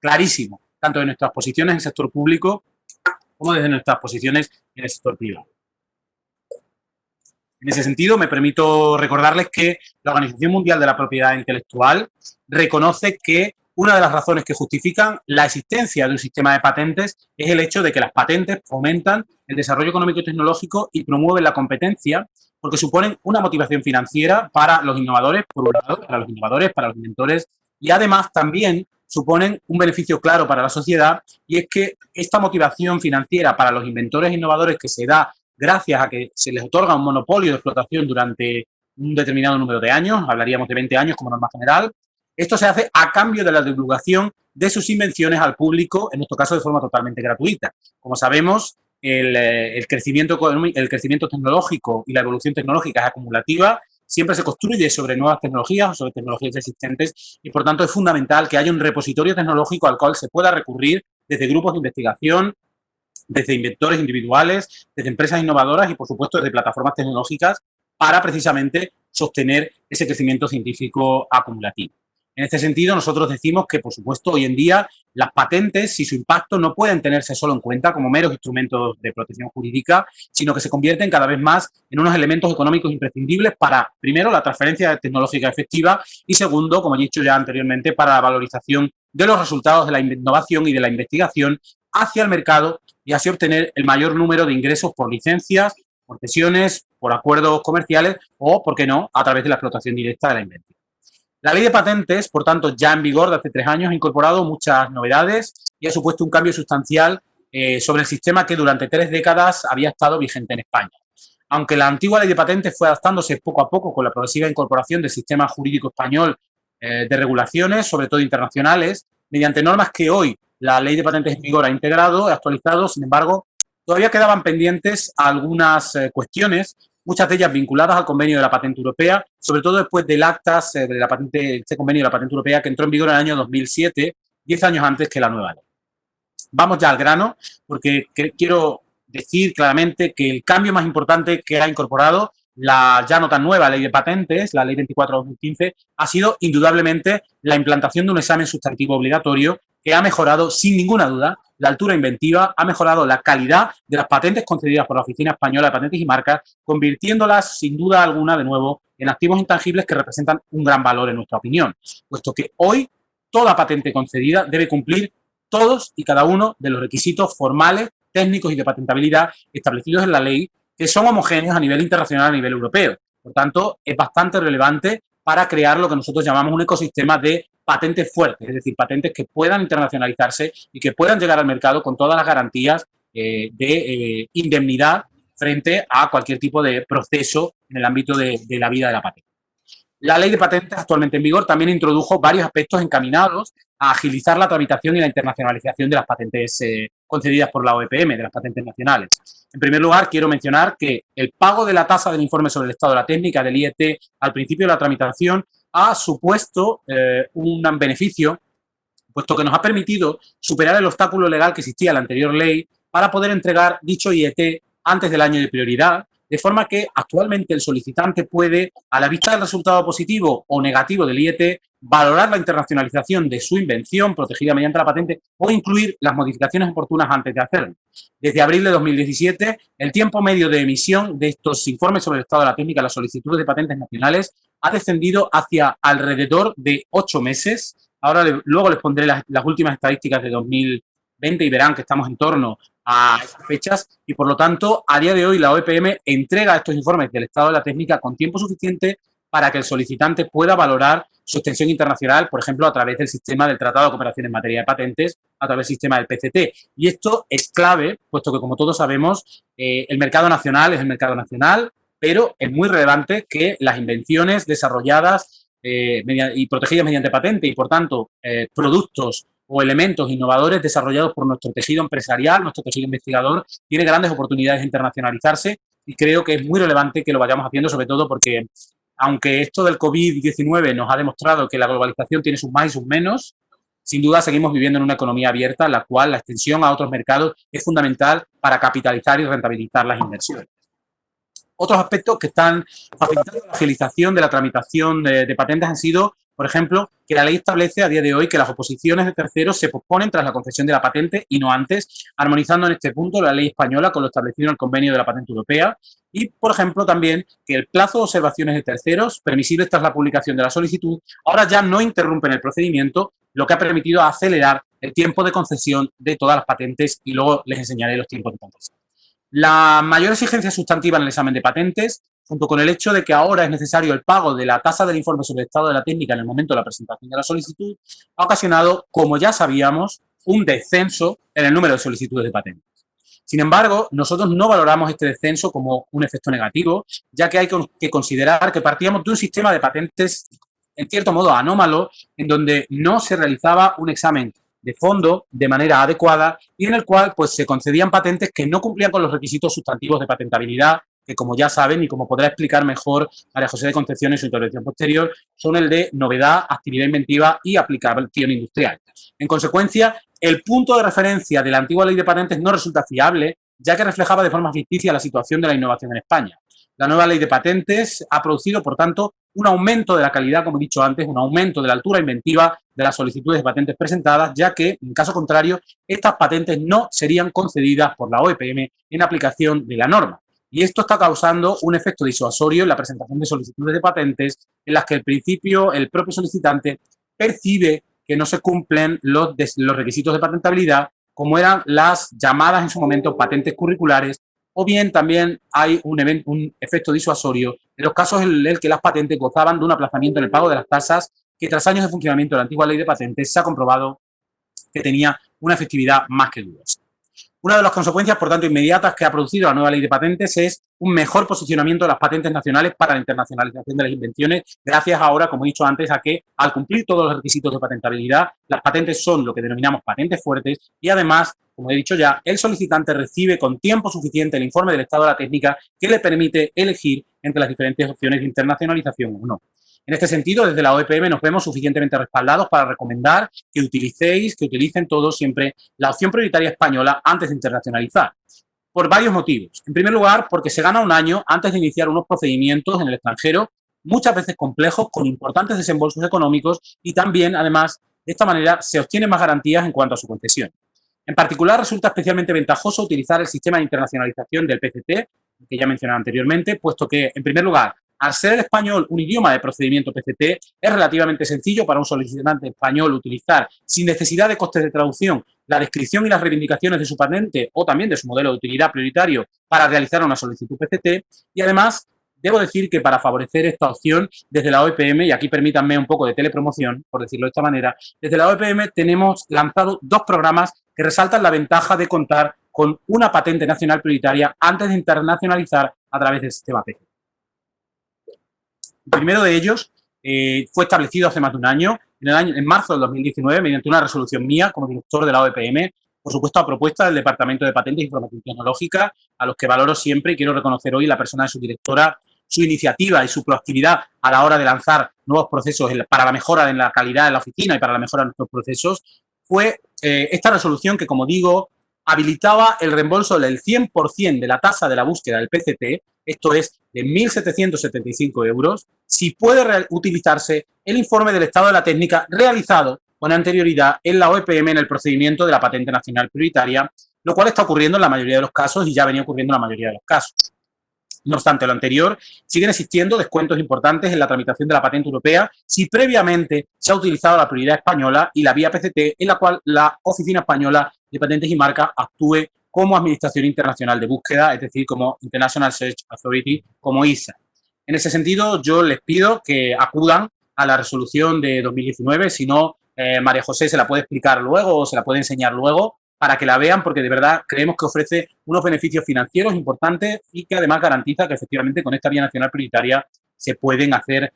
clarísimo, tanto de nuestras posiciones en el sector público como desde nuestras posiciones en el sector privado. En ese sentido, me permito recordarles que la Organización Mundial de la Propiedad Intelectual reconoce que una de las razones que justifican la existencia de un sistema de patentes es el hecho de que las patentes fomentan el desarrollo económico y tecnológico y promueven la competencia porque suponen una motivación financiera para los innovadores, por un lado, para los innovadores, para los inventores, y además también suponen un beneficio claro para la sociedad, y es que esta motivación financiera para los inventores e innovadores que se da gracias a que se les otorga un monopolio de explotación durante un determinado número de años, hablaríamos de 20 años como norma general, esto se hace a cambio de la divulgación de sus invenciones al público, en nuestro caso de forma totalmente gratuita. Como sabemos, el crecimiento tecnológico y la evolución tecnológica es acumulativa, siempre se construye sobre nuevas tecnologías o sobre tecnologías existentes y, por tanto, es fundamental que haya un repositorio tecnológico al cual se pueda recurrir desde grupos de investigación, desde inventores individuales, desde empresas innovadoras y, por supuesto, desde plataformas tecnológicas para precisamente sostener ese crecimiento científico acumulativo. En este sentido, nosotros decimos que, por supuesto, hoy en día las patentes y su impacto no pueden tenerse solo en cuenta como meros instrumentos de protección jurídica, sino que se convierten cada vez más en unos elementos económicos imprescindibles para, primero, la transferencia tecnológica efectiva y, segundo, como he dicho ya anteriormente, para la valorización de los resultados de la innovación y de la investigación hacia el mercado y así obtener el mayor número de ingresos por licencias, por cesiones, por acuerdos comerciales o, por qué no, a través de la explotación directa de la invención. La ley de patentes, por tanto, ya en vigor de hace 3 años, ha incorporado muchas novedades y ha supuesto un cambio sustancial sobre el sistema que durante 3 décadas había estado vigente en España. Aunque la antigua ley de patentes fue adaptándose poco a poco con la progresiva incorporación del sistema jurídico español de regulaciones, sobre todo internacionales, mediante normas que hoy la ley de patentes en vigor ha integrado, ha actualizado, sin embargo, todavía quedaban pendientes algunas cuestiones, muchas de ellas vinculadas al convenio de la patente europea, sobre todo después del actas de la patente, este convenio de la patente europea que entró en vigor en el año 2007, 10 años antes que la nueva ley. Vamos ya al grano, porque quiero decir claramente que el cambio más importante que ha incorporado la ya no tan nueva ley de patentes, la ley 24/2015, ha sido indudablemente la implantación de un examen sustantivo obligatorio que ha mejorado sin ninguna duda la altura inventiva, ha mejorado la calidad de las patentes concedidas por la Oficina Española de Patentes y Marcas, convirtiéndolas sin duda alguna de nuevo en activos intangibles que representan un gran valor en nuestra opinión, puesto que hoy toda patente concedida debe cumplir todos y cada uno de los requisitos formales, técnicos y de patentabilidad establecidos en la ley, que son homogéneos a nivel internacional, a nivel europeo. Por tanto, es bastante relevante para crear lo que nosotros llamamos un ecosistema de patentes fuertes, es decir, patentes que puedan internacionalizarse y que puedan llegar al mercado con todas las garantías de indemnidad frente a cualquier tipo de proceso en el ámbito de la vida de la patente. La ley de patentes actualmente en vigor también introdujo varios aspectos encaminados a agilizar la tramitación y la internacionalización de las patentes concedidas por la OEPM, de las patentes nacionales. En primer lugar, quiero mencionar que el pago de la tasa del informe sobre el estado de la técnica del IET al principio de la tramitación ha supuesto un beneficio, puesto que nos ha permitido superar el obstáculo legal que existía en la anterior ley para poder entregar dicho IET antes del año de prioridad, de forma que actualmente el solicitante puede, a la vista del resultado positivo o negativo del IET, valorar la internacionalización de su invención protegida mediante la patente o incluir las modificaciones oportunas antes de hacerlo. Desde abril de 2017, el tiempo medio de emisión de estos informes sobre el estado de la técnica, las solicitudes de patentes nacionales, ha descendido hacia alrededor de 8 meses. Ahora luego les pondré las últimas estadísticas de 2020 y verán que estamos en torno a esas fechas y, por lo tanto, a día de hoy la OEPM entrega estos informes del estado de la técnica con tiempo suficiente para que el solicitante pueda valorar su extensión internacional, por ejemplo, a través del sistema del Tratado de Cooperación en Materia de Patentes, a través del sistema del PCT. Y esto es clave, puesto que, como todos sabemos, el mercado nacional es el mercado nacional, pero es muy relevante que las invenciones desarrolladas y protegidas mediante patente y, por tanto, productos o elementos innovadores desarrollados por nuestro tejido empresarial, nuestro tejido investigador, tiene grandes oportunidades de internacionalizarse y creo que es muy relevante que lo vayamos haciendo, sobre todo porque, aunque esto del COVID-19 nos ha demostrado que la globalización tiene sus más y sus menos, sin duda seguimos viviendo en una economía abierta, en la cual la extensión a otros mercados es fundamental para capitalizar y rentabilizar las inversiones. Otros aspectos que están facilitando la agilización de la tramitación de patentes han sido, por ejemplo, que la ley establece a día de hoy que las oposiciones de terceros se posponen tras la concesión de la patente y no antes, armonizando en este punto la ley española con lo establecido en el convenio de la patente europea. Y, por ejemplo, también que el plazo de observaciones de terceros, permisibles tras la publicación de la solicitud, ahora ya no interrumpen el procedimiento, lo que ha permitido acelerar el tiempo de concesión de todas las patentes, y luego les enseñaré los tiempos de concesión. La mayor exigencia sustantiva en el examen de patentes, junto con el hecho de que ahora es necesario el pago de la tasa del informe sobre el estado de la técnica en el momento de la presentación de la solicitud, ha ocasionado, como ya sabíamos, un descenso en el número de solicitudes de patentes. Sin embargo, nosotros no valoramos este descenso como un efecto negativo, ya que hay que considerar que partíamos de un sistema de patentes, en cierto modo, anómalo, en donde no se realizaba un examen de fondo de manera adecuada y en el cual pues, se concedían patentes que no cumplían con los requisitos sustantivos de patentabilidad, que como ya saben y como podrá explicar mejor María José de Concepción en su intervención posterior, son el de novedad, actividad inventiva y aplicación industrial. En consecuencia, el punto de referencia de la antigua ley de patentes no resulta fiable, ya que reflejaba de forma ficticia la situación de la innovación en España. La nueva ley de patentes ha producido, por tanto, un aumento de la calidad, como he dicho antes, un aumento de la altura inventiva de las solicitudes de patentes presentadas, ya que, en caso contrario, estas patentes no serían concedidas por la OEPM en aplicación de la norma. Y esto está causando un efecto disuasorio en la presentación de solicitudes de patentes en las que el propio solicitante percibe que no se cumplen los requisitos de patentabilidad, como eran las llamadas en su momento patentes curriculares, o bien también hay un efecto disuasorio en los casos en los que las patentes gozaban de un aplazamiento en el pago de las tasas, que tras años de funcionamiento de la antigua ley de patentes se ha comprobado que tenía una efectividad más que dudosa. Una de las consecuencias, por tanto, inmediatas que ha producido la nueva ley de patentes es un mejor posicionamiento de las patentes nacionales para la internacionalización de las invenciones, gracias ahora, como he dicho antes, a que al cumplir todos los requisitos de patentabilidad, las patentes son lo que denominamos patentes fuertes y además, como he dicho ya, el solicitante recibe con tiempo suficiente el informe del estado de la técnica que le permite elegir entre las diferentes opciones de internacionalización o no. En este sentido, desde la OEPM nos vemos suficientemente respaldados para recomendar que utilicen todos siempre la opción prioritaria española antes de internacionalizar, por varios motivos. En primer lugar, porque se gana un año antes de iniciar unos procedimientos en el extranjero, muchas veces complejos, con importantes desembolsos económicos y también, además, de esta manera se obtienen más garantías en cuanto a su concesión. En particular, resulta especialmente ventajoso utilizar el sistema de internacionalización del PCT, que ya mencioné anteriormente, puesto que, en primer lugar, al ser el español un idioma de procedimiento PCT, es relativamente sencillo para un solicitante español utilizar, sin necesidad de costes de traducción, la descripción y las reivindicaciones de su patente o también de su modelo de utilidad prioritario para realizar una solicitud PCT. Y además, debo decir que para favorecer esta opción, desde la OEPM, y aquí permítanme un poco de telepromoción, por decirlo de esta manera, desde la OEPM tenemos lanzado dos programas que resaltan la ventaja de contar con una patente nacional prioritaria antes de internacionalizar a través del sistema PCT. El primero de ellos fue establecido hace más de un año, en marzo del 2019, mediante una resolución mía como director de la OEPM, por supuesto a propuesta del Departamento de Patentes e Información Tecnológica, a los que valoro siempre y quiero reconocer hoy la persona de su directora, su iniciativa y su proactividad a la hora de lanzar nuevos procesos para la mejora en la calidad de la oficina y para la mejora de nuestros procesos, fue esta resolución que, como digo, habilitaba el reembolso del 100% de la tasa de la búsqueda del PCT, esto es de 1.775 euros, si puede utilizarse el informe del estado de la técnica realizado con anterioridad en la OEPM en el procedimiento de la patente nacional prioritaria, lo cual está ocurriendo en la mayoría de los casos y ya venía ocurriendo en la mayoría de los casos. No obstante lo anterior, siguen existiendo descuentos importantes en la tramitación de la patente europea si previamente se ha utilizado la prioridad española y la vía PCT, en la cual la Oficina Española de Patentes y Marcas actúe como Administración Internacional de Búsqueda, es decir, como International Search Authority, como ISA. En ese sentido, yo les pido que acudan a la resolución de 2019, si no, María José se la puede explicar luego o se la puede enseñar luego, para que la vean, porque de verdad creemos que ofrece unos beneficios financieros importantes y que además garantiza que efectivamente con esta vía nacional prioritaria se pueden hacer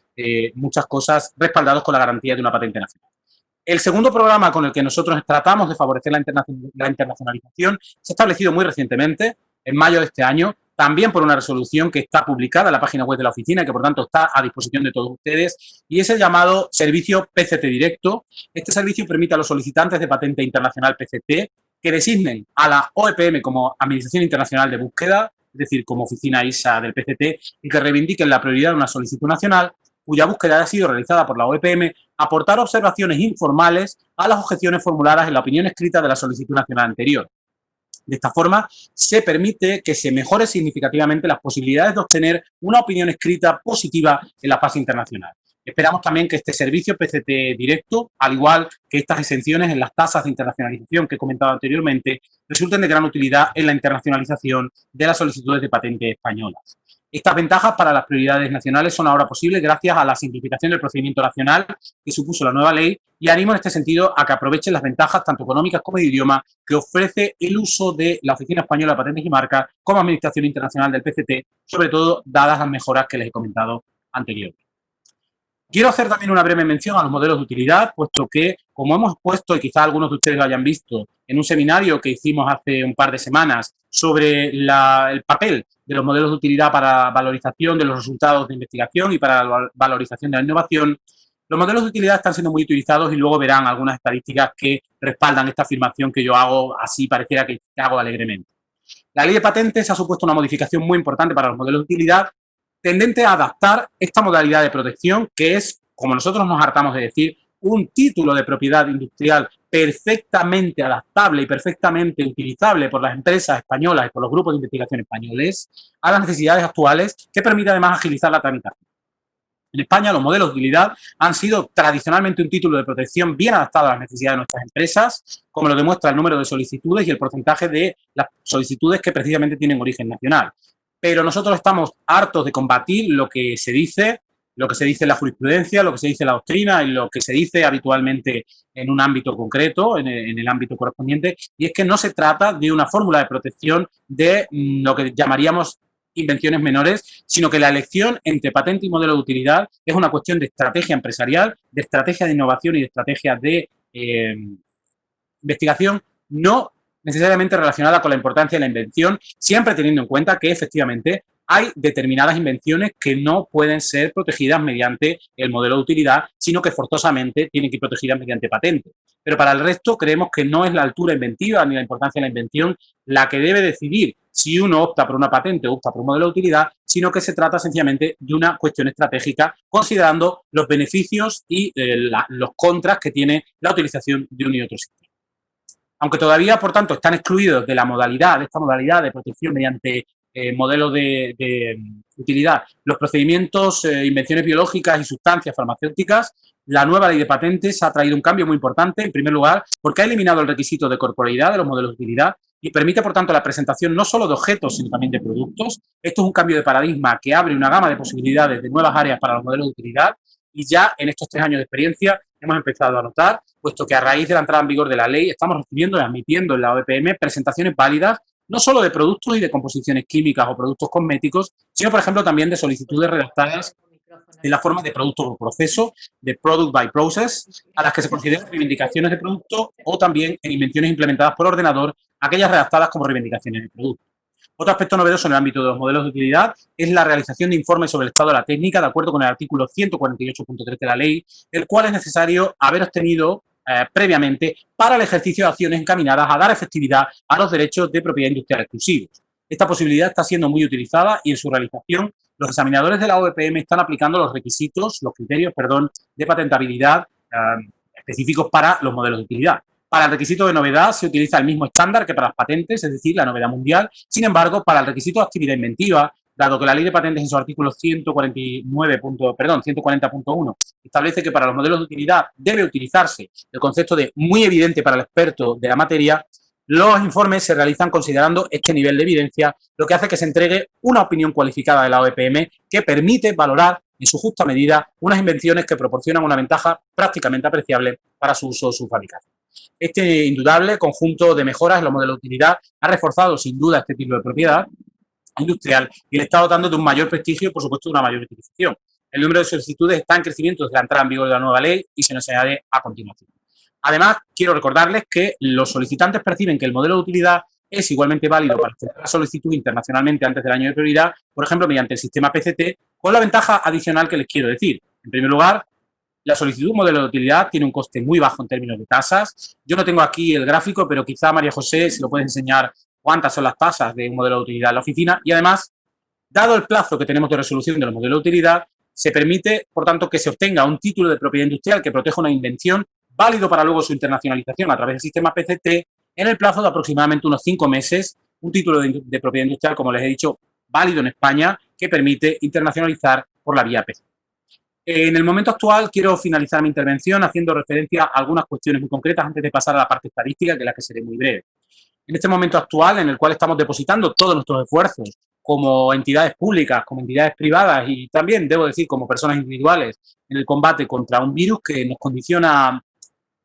muchas cosas respaldados con la garantía de una patente nacional. El segundo programa con el que nosotros tratamos de favorecer la internacionalización se ha establecido muy recientemente, en mayo de este año, también por una resolución que está publicada en la página web de la oficina y que por tanto está a disposición de todos ustedes, y es el llamado servicio PCT Directo. Este servicio permite a los solicitantes de patente internacional PCT que designen a la OEPM como Administración Internacional de Búsqueda es decir, como oficina ISA del PCT, y que reivindiquen la prioridad de una solicitud nacional cuya búsqueda ha sido realizada por la OEPM, aportar observaciones informales a las objeciones formuladas en la opinión escrita de la solicitud nacional anterior. De esta forma, se permite que se mejore significativamente las posibilidades de obtener una opinión escrita positiva en la fase internacional. Esperamos también que este servicio PCT directo, al igual que estas exenciones en las tasas de internacionalización que he comentado anteriormente, resulten de gran utilidad en la internacionalización de las solicitudes de patentes españolas. Estas ventajas para las prioridades nacionales son ahora posibles gracias a la simplificación del procedimiento nacional que supuso la nueva ley, y animo en este sentido a que aprovechen las ventajas tanto económicas como de idioma que ofrece el uso de la Oficina Española de Patentes y Marcas como Administración Internacional del PCT, sobre todo dadas las mejoras que les he comentado anteriormente. Quiero hacer también una breve mención a los modelos de utilidad, puesto que, como hemos expuesto, y quizás algunos de ustedes lo hayan visto, en un seminario que hicimos hace un par de semanas sobre el papel de los modelos de utilidad para valorización de los resultados de investigación y para la valorización de la innovación, los modelos de utilidad están siendo muy utilizados y luego verán algunas estadísticas que respaldan esta afirmación que yo hago, así pareciera que hago alegremente. La ley de patentes ha supuesto una modificación muy importante para los modelos de utilidad, tendente a adaptar esta modalidad de protección, que es, como nosotros nos hartamos de decir, un título de propiedad industrial perfectamente adaptable y perfectamente utilizable por las empresas españolas y por los grupos de investigación españoles a las necesidades actuales, que permite además agilizar la tramitación. En España, los modelos de utilidad han sido tradicionalmente un título de protección bien adaptado a las necesidades de nuestras empresas, como lo demuestra el número de solicitudes y el porcentaje de las solicitudes que precisamente tienen origen nacional. Pero nosotros estamos hartos de combatir lo que se dice en la jurisprudencia, lo que se dice en la doctrina y lo que se dice habitualmente en un ámbito concreto, en el ámbito correspondiente, y es que no se trata de una fórmula de protección de lo que llamaríamos invenciones menores, sino que la elección entre patente y modelo de utilidad es una cuestión de estrategia empresarial, de estrategia de innovación y de estrategia de investigación, no necesariamente relacionada con la importancia de la invención, siempre teniendo en cuenta que efectivamente hay determinadas invenciones que no pueden ser protegidas mediante el modelo de utilidad, sino que forzosamente tienen que ir protegidas mediante patente. Pero para el resto creemos que no es la altura inventiva ni la importancia de la invención la que debe decidir si uno opta por una patente o opta por un modelo de utilidad, sino que se trata sencillamente de una cuestión estratégica, considerando los beneficios y los contras que tiene la utilización de un y otro sistema. Aunque todavía, por tanto, están excluidos de esta modalidad de protección mediante modelos de utilidad, los procedimientos, invenciones biológicas y sustancias farmacéuticas, la nueva ley de patentes ha traído un cambio muy importante, en primer lugar, porque ha eliminado el requisito de corporeidad de los modelos de utilidad y permite, por tanto, la presentación no solo de objetos, sino también de productos. Esto es un cambio de paradigma que abre una gama de posibilidades de nuevas áreas para los modelos de utilidad, y ya en estos 3 años de experiencia hemos empezado a notar, puesto que a raíz de la entrada en vigor de la ley estamos recibiendo y admitiendo en la OEPM presentaciones válidas no solo de productos y de composiciones químicas o productos cosméticos, sino, por ejemplo, también de solicitudes redactadas en la forma de producto por proceso, de product by process, a las que se consideran reivindicaciones de producto, o también en invenciones implementadas por ordenador, aquellas redactadas como reivindicaciones de producto. Otro aspecto novedoso en el ámbito de los modelos de utilidad es la realización de informes sobre el estado de la técnica, de acuerdo con el artículo 148.3 de la ley, el cual es necesario haber obtenido previamente para el ejercicio de acciones encaminadas a dar efectividad a los derechos de propiedad industrial exclusivos. Esta posibilidad está siendo muy utilizada y en su realización los examinadores de la OEPM están aplicando los criterios de patentabilidad específicos para los modelos de utilidad. Para el requisito de novedad se utiliza el mismo estándar que para las patentes, es decir, la novedad mundial. Sin embargo, para el requisito de actividad inventiva, dado que la ley de patentes en su artículo 140.1 establece que para los modelos de utilidad debe utilizarse el concepto de muy evidente para el experto de la materia, los informes se realizan considerando este nivel de evidencia, lo que hace que se entregue una opinión cualificada de la OEPM que permite valorar en su justa medida unas invenciones que proporcionan una ventaja prácticamente apreciable para su uso o su fabricación. Este indudable conjunto de mejoras en los modelos de utilidad ha reforzado sin duda este tipo de propiedad industrial y le está dotando de un mayor prestigio y, por supuesto, de una mayor utilización. El número de solicitudes está en crecimiento desde la entrada en vigor de la nueva ley y se nos añade a continuación. Además, quiero recordarles que los solicitantes perciben que el modelo de utilidad es igualmente válido para la solicitud internacionalmente antes del año de prioridad, por ejemplo, mediante el sistema PCT, con la ventaja adicional que les quiero decir. En primer lugar, la solicitud modelo de utilidad tiene un coste muy bajo en términos de tasas. Yo no tengo aquí el gráfico, pero quizá María José, si lo puedes enseñar cuántas son las tasas de un modelo de utilidad en la oficina y además, dado el plazo que tenemos de resolución de los modelos de utilidad, se permite, por tanto, que se obtenga un título de propiedad industrial que proteja una invención válido para luego su internacionalización a través del sistema PCT en el plazo de aproximadamente unos 5 meses, un título de propiedad industrial, como les he dicho, válido en España, que permite internacionalizar por la vía PC. En el momento actual quiero finalizar mi intervención haciendo referencia a algunas cuestiones muy concretas antes de pasar a la parte estadística, que es la que seré muy breve. En este momento actual en el cual estamos depositando todos nuestros esfuerzos como entidades públicas, como entidades privadas y también, debo decir, como personas individuales en el combate contra un virus que nos condiciona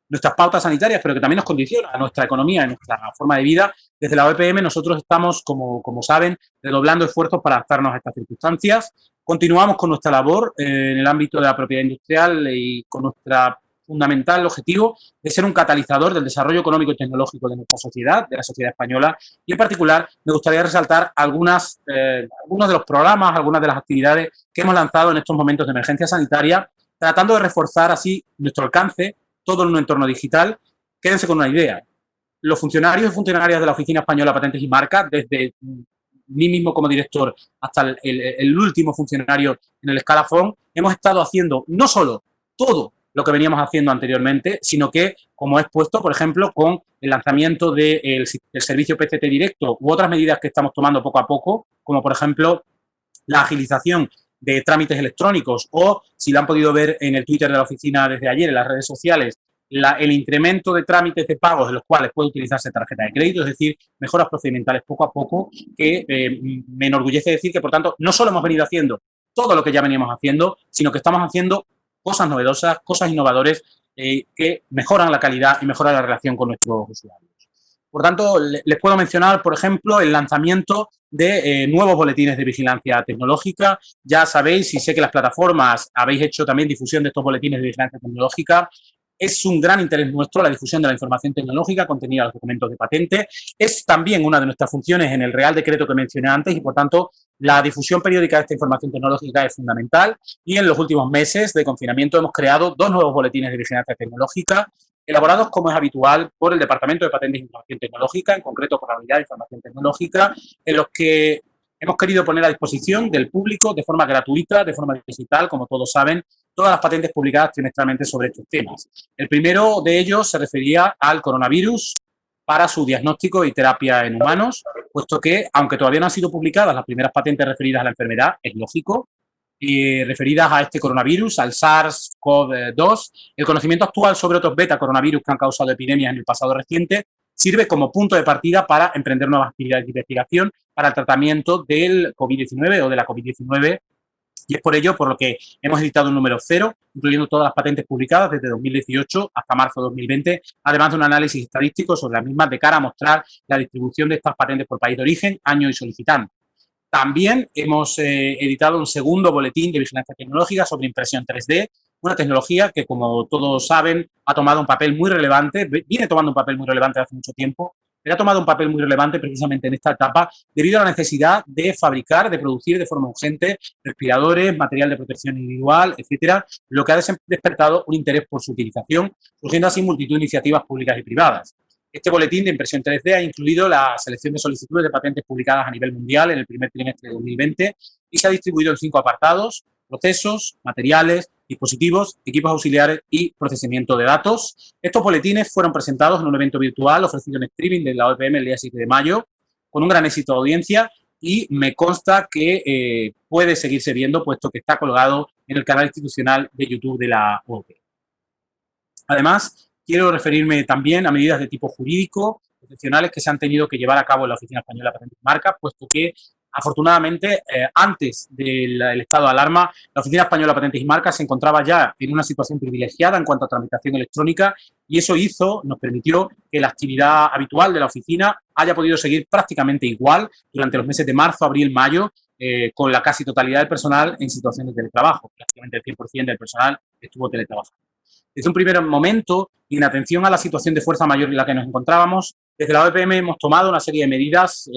nuestras pautas sanitarias, pero que también nos condiciona a nuestra economía, a nuestra forma de vida. Desde la OPM nosotros estamos, como saben, redoblando esfuerzos para adaptarnos a estas circunstancias. Continuamos con nuestra labor en el ámbito de la propiedad industrial y con nuestra fundamental objetivo de ser un catalizador del desarrollo económico y tecnológico de nuestra sociedad, de la sociedad española, y en particular me gustaría resaltar algunos de los programas, algunas de las actividades que hemos lanzado en estos momentos de emergencia sanitaria, tratando de reforzar así nuestro alcance, todo en un entorno digital. Quédense con una idea. Los funcionarios y funcionarias de la Oficina Española de Patentes y Marcas, desde mí mismo como director hasta el último funcionario en el escalafón, hemos estado haciendo no solo todo lo que veníamos haciendo anteriormente, sino que, como he expuesto, por ejemplo, con el lanzamiento del servicio PCT directo u otras medidas que estamos tomando poco a poco, como por ejemplo la agilización de trámites electrónicos o, si lo han podido ver en el Twitter de la oficina desde ayer, en las redes sociales, el incremento de trámites de pagos en los cuales puede utilizarse tarjeta de crédito, es decir, mejoras procedimentales poco a poco, que me enorgullece decir que, por tanto, no solo hemos venido haciendo todo lo que ya veníamos haciendo, sino que estamos haciendo cosas novedosas, cosas innovadoras que mejoran la calidad y mejoran la relación con nuestros usuarios. Por tanto, les puedo mencionar, por ejemplo, el lanzamiento de nuevos boletines de vigilancia tecnológica. Ya sabéis, y sé que las plataformas habéis hecho también difusión de estos boletines de vigilancia tecnológica. Es un gran interés nuestro la difusión de la información tecnológica contenida en los documentos de patente. Es también una de nuestras funciones en el Real Decreto que mencioné antes y, por tanto, la difusión periódica de esta información tecnológica es fundamental. Y en los últimos meses de confinamiento hemos creado 2 nuevos boletines de vigilancia tecnológica, elaborados, como es habitual, por el Departamento de Patentes e Información Tecnológica, en concreto por la Unidad de Información Tecnológica, en los que hemos querido poner a disposición del público de forma gratuita, de forma digital, como todos saben, todas las patentes publicadas trimestralmente sobre estos temas. El primero de ellos se refería al coronavirus para su diagnóstico y terapia en humanos, puesto que, aunque todavía no han sido publicadas las primeras patentes referidas a la enfermedad, es lógico, referidas a este coronavirus, al SARS-CoV-2, el conocimiento actual sobre otros beta coronavirus que han causado epidemias en el pasado reciente sirve como punto de partida para emprender nuevas actividades de investigación para el tratamiento del COVID-19 o de la COVID-19, y es por ello por lo que hemos editado un número 0, incluyendo todas las patentes publicadas desde 2018 hasta marzo de 2020, además de un análisis estadístico sobre las mismas de cara a mostrar la distribución de estas patentes por país de origen, año y solicitante. También hemos editado un segundo boletín de vigilancia tecnológica sobre impresión 3D, una tecnología que, como todos saben, ha tomado un papel muy relevante, viene tomando un papel muy relevante hace mucho tiempo, pero ha tomado un papel muy relevante precisamente en esta etapa debido a la necesidad de fabricar, de producir de forma urgente respiradores, material de protección individual, etcétera, lo que ha despertado un interés por su utilización, surgiendo así multitud de iniciativas públicas y privadas. Este boletín de impresión 3D ha incluido la selección de solicitudes de patentes publicadas a nivel mundial en el primer trimestre de 2020 y se ha distribuido en 5 apartados: procesos, materiales, dispositivos, equipos auxiliares y procesamiento de datos. Estos boletines fueron presentados en un evento virtual ofrecido en streaming de la OPM el día 7 de mayo, con un gran éxito de audiencia, y me consta que puede seguirse viendo, puesto que está colgado en el canal institucional de YouTube de la OPM. Además, quiero referirme también a medidas de tipo jurídico, excepcionales, que se han tenido que llevar a cabo en la Oficina Española de Patentes y Marcas, puesto que, afortunadamente, antes del estado de alarma, la Oficina Española de Patentes y Marcas se encontraba ya en una situación privilegiada en cuanto a tramitación electrónica, y eso nos permitió que la actividad habitual de la oficina haya podido seguir prácticamente igual durante los meses de marzo, abril, mayo, con la casi totalidad del personal en situaciones de teletrabajo. Prácticamente el 100% del personal estuvo teletrabajando. Desde un primer momento, y en atención a la situación de fuerza mayor en la que nos encontrábamos, desde la OPM hemos tomado una serie de medidas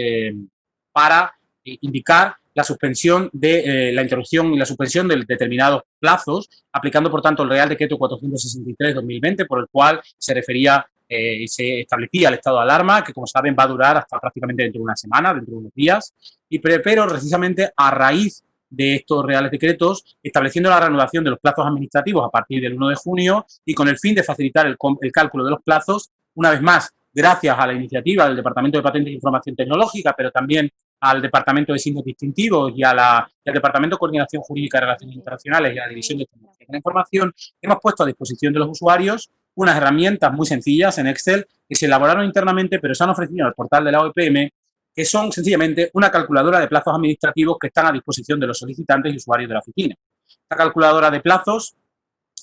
para indicar la suspensión de la interrupción y la suspensión de determinados plazos, aplicando, por tanto, el Real Decreto 463-2020, por el cual se refería y se establecía el estado de alarma, que como saben va a durar hasta prácticamente dentro de una semana, dentro de unos días, pero precisamente a raíz de estos reales decretos, estableciendo la reanudación de los plazos administrativos a partir del 1 de junio y con el fin de facilitar el cálculo de los plazos, una vez más, gracias a la iniciativa del Departamento de Patentes e Información Tecnológica, pero también al Departamento de Signos Distintivos y al Departamento de Coordinación Jurídica y Relaciones Internacionales y a la División de Tecnología de la Información, hemos puesto a disposición de los usuarios unas herramientas muy sencillas en Excel que se elaboraron internamente, pero se han ofrecido al portal de la OEPM, que son sencillamente una calculadora de plazos administrativos que están a disposición de los solicitantes y usuarios de la oficina. Esta calculadora de plazos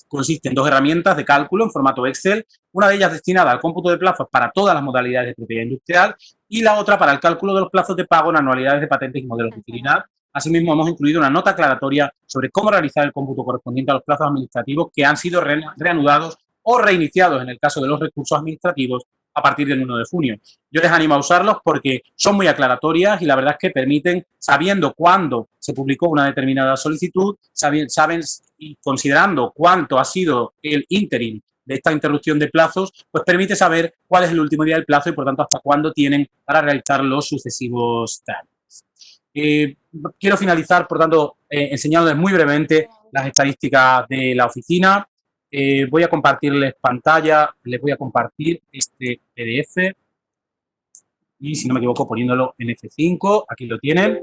consiste en dos herramientas de cálculo en formato Excel, una de ellas destinada al cómputo de plazos para todas las modalidades de propiedad industrial y la otra para el cálculo de los plazos de pago en anualidades de patentes y modelos de utilidad. Asimismo, hemos incluido una nota aclaratoria sobre cómo realizar el cómputo correspondiente a los plazos administrativos que han sido reanudados o reiniciados en el caso de los recursos administrativos a partir del 1 de junio. Yo les animo a usarlos porque son muy aclaratorias y la verdad es que permiten, sabiendo cuándo se publicó una determinada solicitud, saben y considerando cuánto ha sido el ínterin de esta interrupción de plazos, pues permite saber cuál es el último día del plazo y, por tanto, hasta cuándo tienen para realizar los sucesivos trámites. Quiero finalizar, por tanto, enseñándoles muy brevemente las estadísticas de la oficina. Voy a compartirles pantalla, les voy a compartir este PDF y, si no me equivoco, poniéndolo en F5, aquí lo tienen.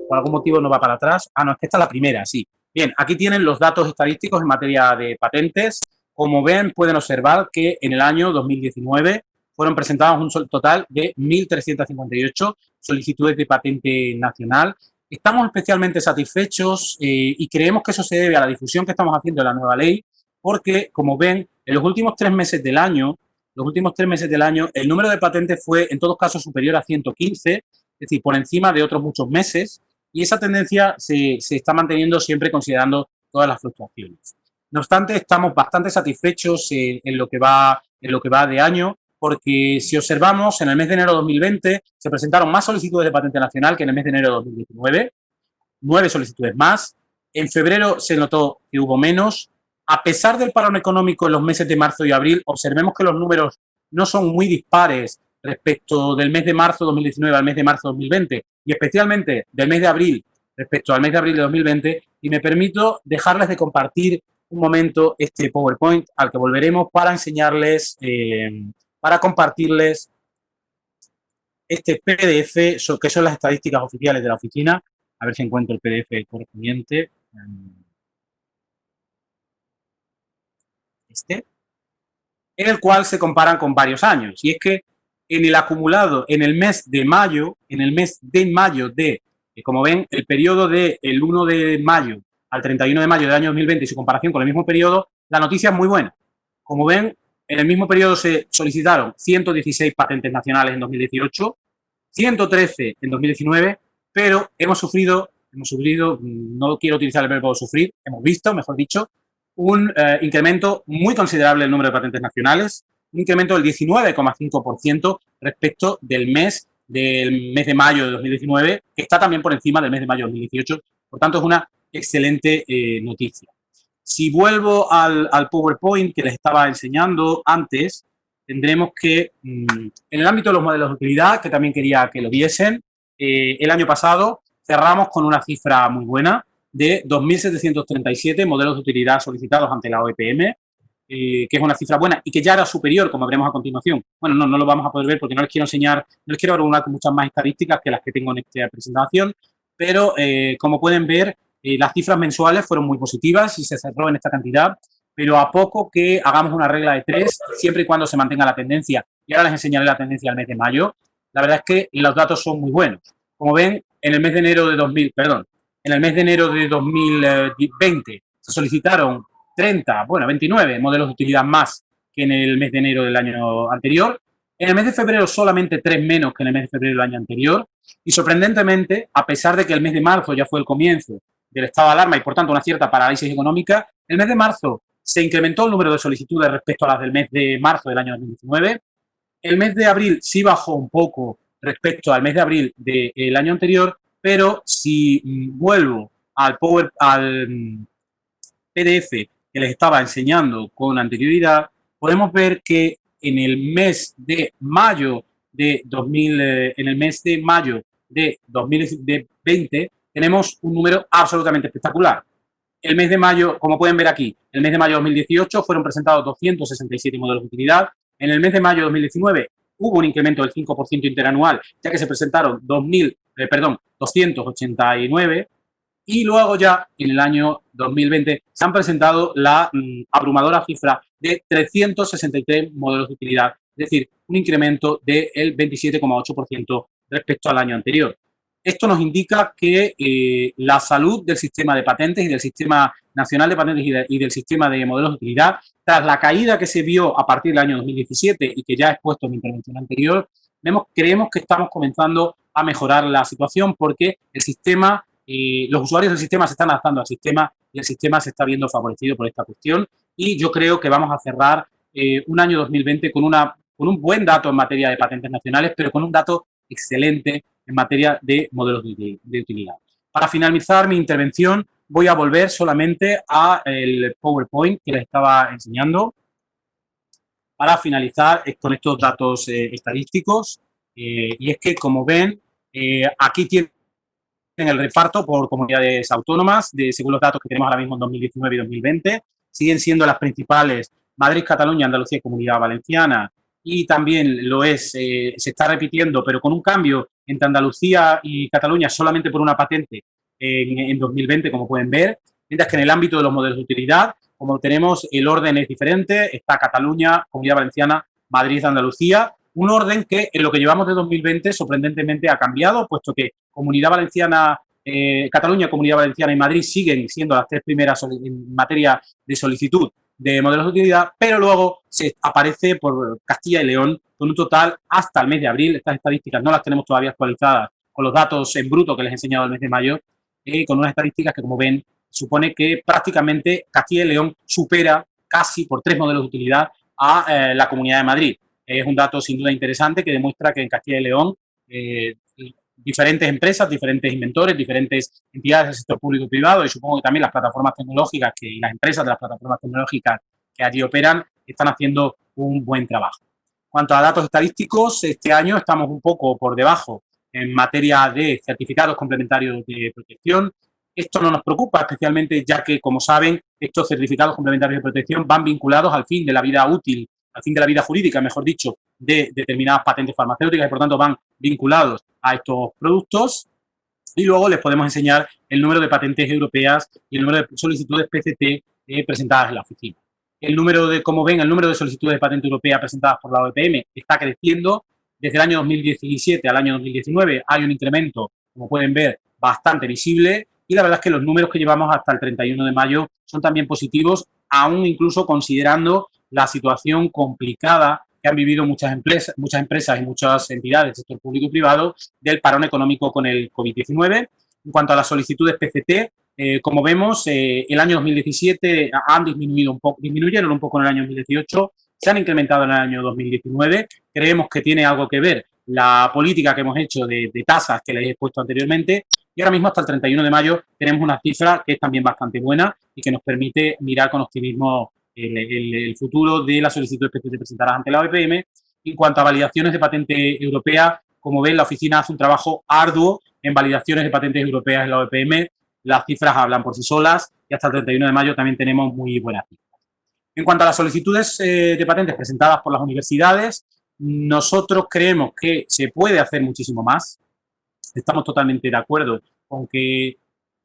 Por algún motivo no va para atrás. Ah, no, es que esta es la primera, sí. Bien, aquí tienen los datos estadísticos en materia de patentes. Como ven, pueden observar que en el año 2019 fueron presentadas un total de 1.358 solicitudes de patente nacional. Estamos especialmente satisfechos y creemos que eso se debe a la difusión que estamos haciendo de la nueva ley, porque, como ven, en los últimos 3 meses del año, el número de patentes fue, en todos casos, superior a 115, es decir, por encima de otros muchos meses, y esa tendencia se está manteniendo siempre considerando todas las fluctuaciones. No obstante, estamos bastante satisfechos en lo que va de año, porque si observamos, en el mes de enero de 2020 se presentaron más solicitudes de patente nacional que en el mes de enero de 2019, 9 solicitudes más. En febrero se notó que hubo menos. A pesar del parón económico en los meses de marzo y abril, observemos que los números no son muy dispares respecto del mes de marzo de 2019 al mes de marzo de 2020 y especialmente del mes de abril respecto al mes de abril de 2020, y me permito dejarles de compartir un momento este PowerPoint al que volveremos para enseñarles, para compartirles este PDF, que son las estadísticas oficiales de la oficina. A ver si encuentro el PDF correspondiente. En el cual se comparan con varios años. Y es que en el acumulado, en el mes de mayo, como ven, el periodo del 1 de mayo al 31 de mayo del año 2020 y su comparación con el mismo periodo, la noticia es muy buena. Como ven, en el mismo periodo se solicitaron 116 patentes nacionales en 2018, 113 en 2019, pero hemos sufrido, no quiero utilizar el verbo sufrir, hemos visto, mejor dicho, un incremento muy considerable del número de patentes nacionales, un incremento del 19,5% respecto del mes de mayo de 2019, que está también por encima del mes de mayo de 2018. Por tanto, es una excelente noticia. Si vuelvo al PowerPoint que les estaba enseñando antes, tendremos que, en el ámbito de los modelos de utilidad, que también quería que lo viesen, el año pasado cerramos con una cifra muy buena de 2.737 modelos de utilidad solicitados ante la OEPM, que es una cifra buena y que ya era superior, como veremos a continuación. Bueno, no lo vamos a poder ver porque no les quiero enseñar, no les quiero abrunar con muchas más estadísticas que las que tengo en esta presentación, pero como pueden ver, las cifras mensuales fueron muy positivas y se cerró en esta cantidad, pero a poco que hagamos una regla de 3, siempre y cuando se mantenga la tendencia, y ahora les enseñaré la tendencia al mes de mayo, la verdad es que los datos son muy buenos. Como ven, en el mes de enero de 2020 se solicitaron 29 modelos de utilidad más que en el mes de enero del año anterior. En el mes de febrero solamente 3 menos que en el mes de febrero del año anterior. Y sorprendentemente, a pesar de que el mes de marzo ya fue el comienzo del estado de alarma y por tanto una cierta parálisis económica, el mes de marzo se incrementó el número de solicitudes respecto a las del mes de marzo del año 2019. El mes de abril sí bajó un poco respecto al mes de abril del año anterior, pero si vuelvo al PDF que les estaba enseñando con anterioridad, podemos ver que en el mes de mayo de 2020 tenemos un número absolutamente espectacular. El mes de mayo, como pueden ver aquí, el mes de mayo de 2018 fueron presentados 267 modelos de utilidad. En el mes de mayo de 2019 hubo un incremento del 5% interanual, ya que se presentaron 289. Y luego ya en el año 2020 se han presentado la abrumadora cifra de 363 modelos de utilidad, es decir, un incremento del 27,8% respecto al año anterior. Esto nos indica que la salud del sistema de patentes y del sistema nacional de patentes y del sistema de modelos de utilidad, tras la caída que se vio a partir del año 2017 y que ya he expuesto en mi intervención anterior, creemos que estamos comenzando a mejorar la situación porque el sistema, los usuarios del sistema se están adaptando al sistema y el sistema se está viendo favorecido por esta cuestión. Y yo creo que vamos a cerrar un año 2020 con un buen dato en materia de patentes nacionales, pero con un dato excelente en materia de modelos de utilidad. Para finalizar mi intervención, voy a volver solamente al PowerPoint que les estaba enseñando para finalizar con estos datos estadísticos. Y es que, como ven, aquí tienen el reparto por comunidades autónomas, según los datos que tenemos ahora mismo en 2019 y 2020. Siguen siendo las principales Madrid, Cataluña, Andalucía y Comunidad Valenciana. Y también lo es, se está repitiendo, pero con un cambio entre Andalucía y Cataluña solamente por una patente en 2020, como pueden ver. Mientras que en el ámbito de los modelos de utilidad, como tenemos, el orden es diferente. Está Cataluña, Comunidad Valenciana, Madrid, Andalucía. Un orden que en lo que llevamos de 2020 sorprendentemente ha cambiado, puesto que Comunidad Valenciana, Cataluña, Comunidad Valenciana y Madrid siguen siendo las tres primeras en materia de solicitud de modelos de utilidad, pero luego se aparece por Castilla y León con un total hasta el mes de abril. Estas estadísticas no las tenemos todavía actualizadas con los datos en bruto que les he enseñado el mes de mayo, con unas estadísticas que, como ven, supone que prácticamente Castilla y León supera casi por 3 modelos de utilidad a la Comunidad de Madrid. Es un dato sin duda interesante que demuestra que en Castilla y León diferentes empresas, diferentes inventores, diferentes entidades del sector público y privado, y supongo que también las plataformas tecnológicas y las empresas de las plataformas tecnológicas que allí operan están haciendo un buen trabajo. En cuanto a datos estadísticos, este año estamos un poco por debajo en materia de certificados complementarios de protección. Esto no nos preocupa especialmente, ya que, como saben, estos certificados complementarios de protección van vinculados al fin de la vida útil, al fin de la vida jurídica, mejor dicho, de determinadas patentes farmacéuticas y, por tanto, van vinculados a estos productos. Y luego les podemos enseñar el número de patentes europeas y el número de solicitudes PCT presentadas en la oficina. Como ven, el número de solicitudes de patente europea presentadas por la OEPM está creciendo. Desde el año 2017 al año 2019 hay un incremento, como pueden ver, bastante visible, y la verdad es que los números que llevamos hasta el 31 de mayo son también positivos, aún incluso considerando la situación complicada que han vivido muchas empresas y muchas entidades del sector público y privado del parón económico con el COVID-19. En cuanto a las solicitudes PCT, como vemos, el año 2017 disminuyeron un poco en el año 2018, se han incrementado en el año 2019. Creemos que tiene algo que ver la política que hemos hecho de tasas que les he puesto anteriormente, y ahora mismo hasta el 31 de mayo tenemos una cifra que es también bastante buena y que nos permite mirar con optimismo el futuro de las solicitudes que se presentarán ante la OEPM. En cuanto a validaciones de patente europea, como ven, la oficina hace un trabajo arduo en validaciones de patentes europeas en la OEPM. Las cifras hablan por sí solas y hasta el 31 de mayo también tenemos muy buenas cifras. En cuanto a las solicitudes de patentes presentadas por las universidades, nosotros creemos que se puede hacer muchísimo más. Estamos totalmente de acuerdo con que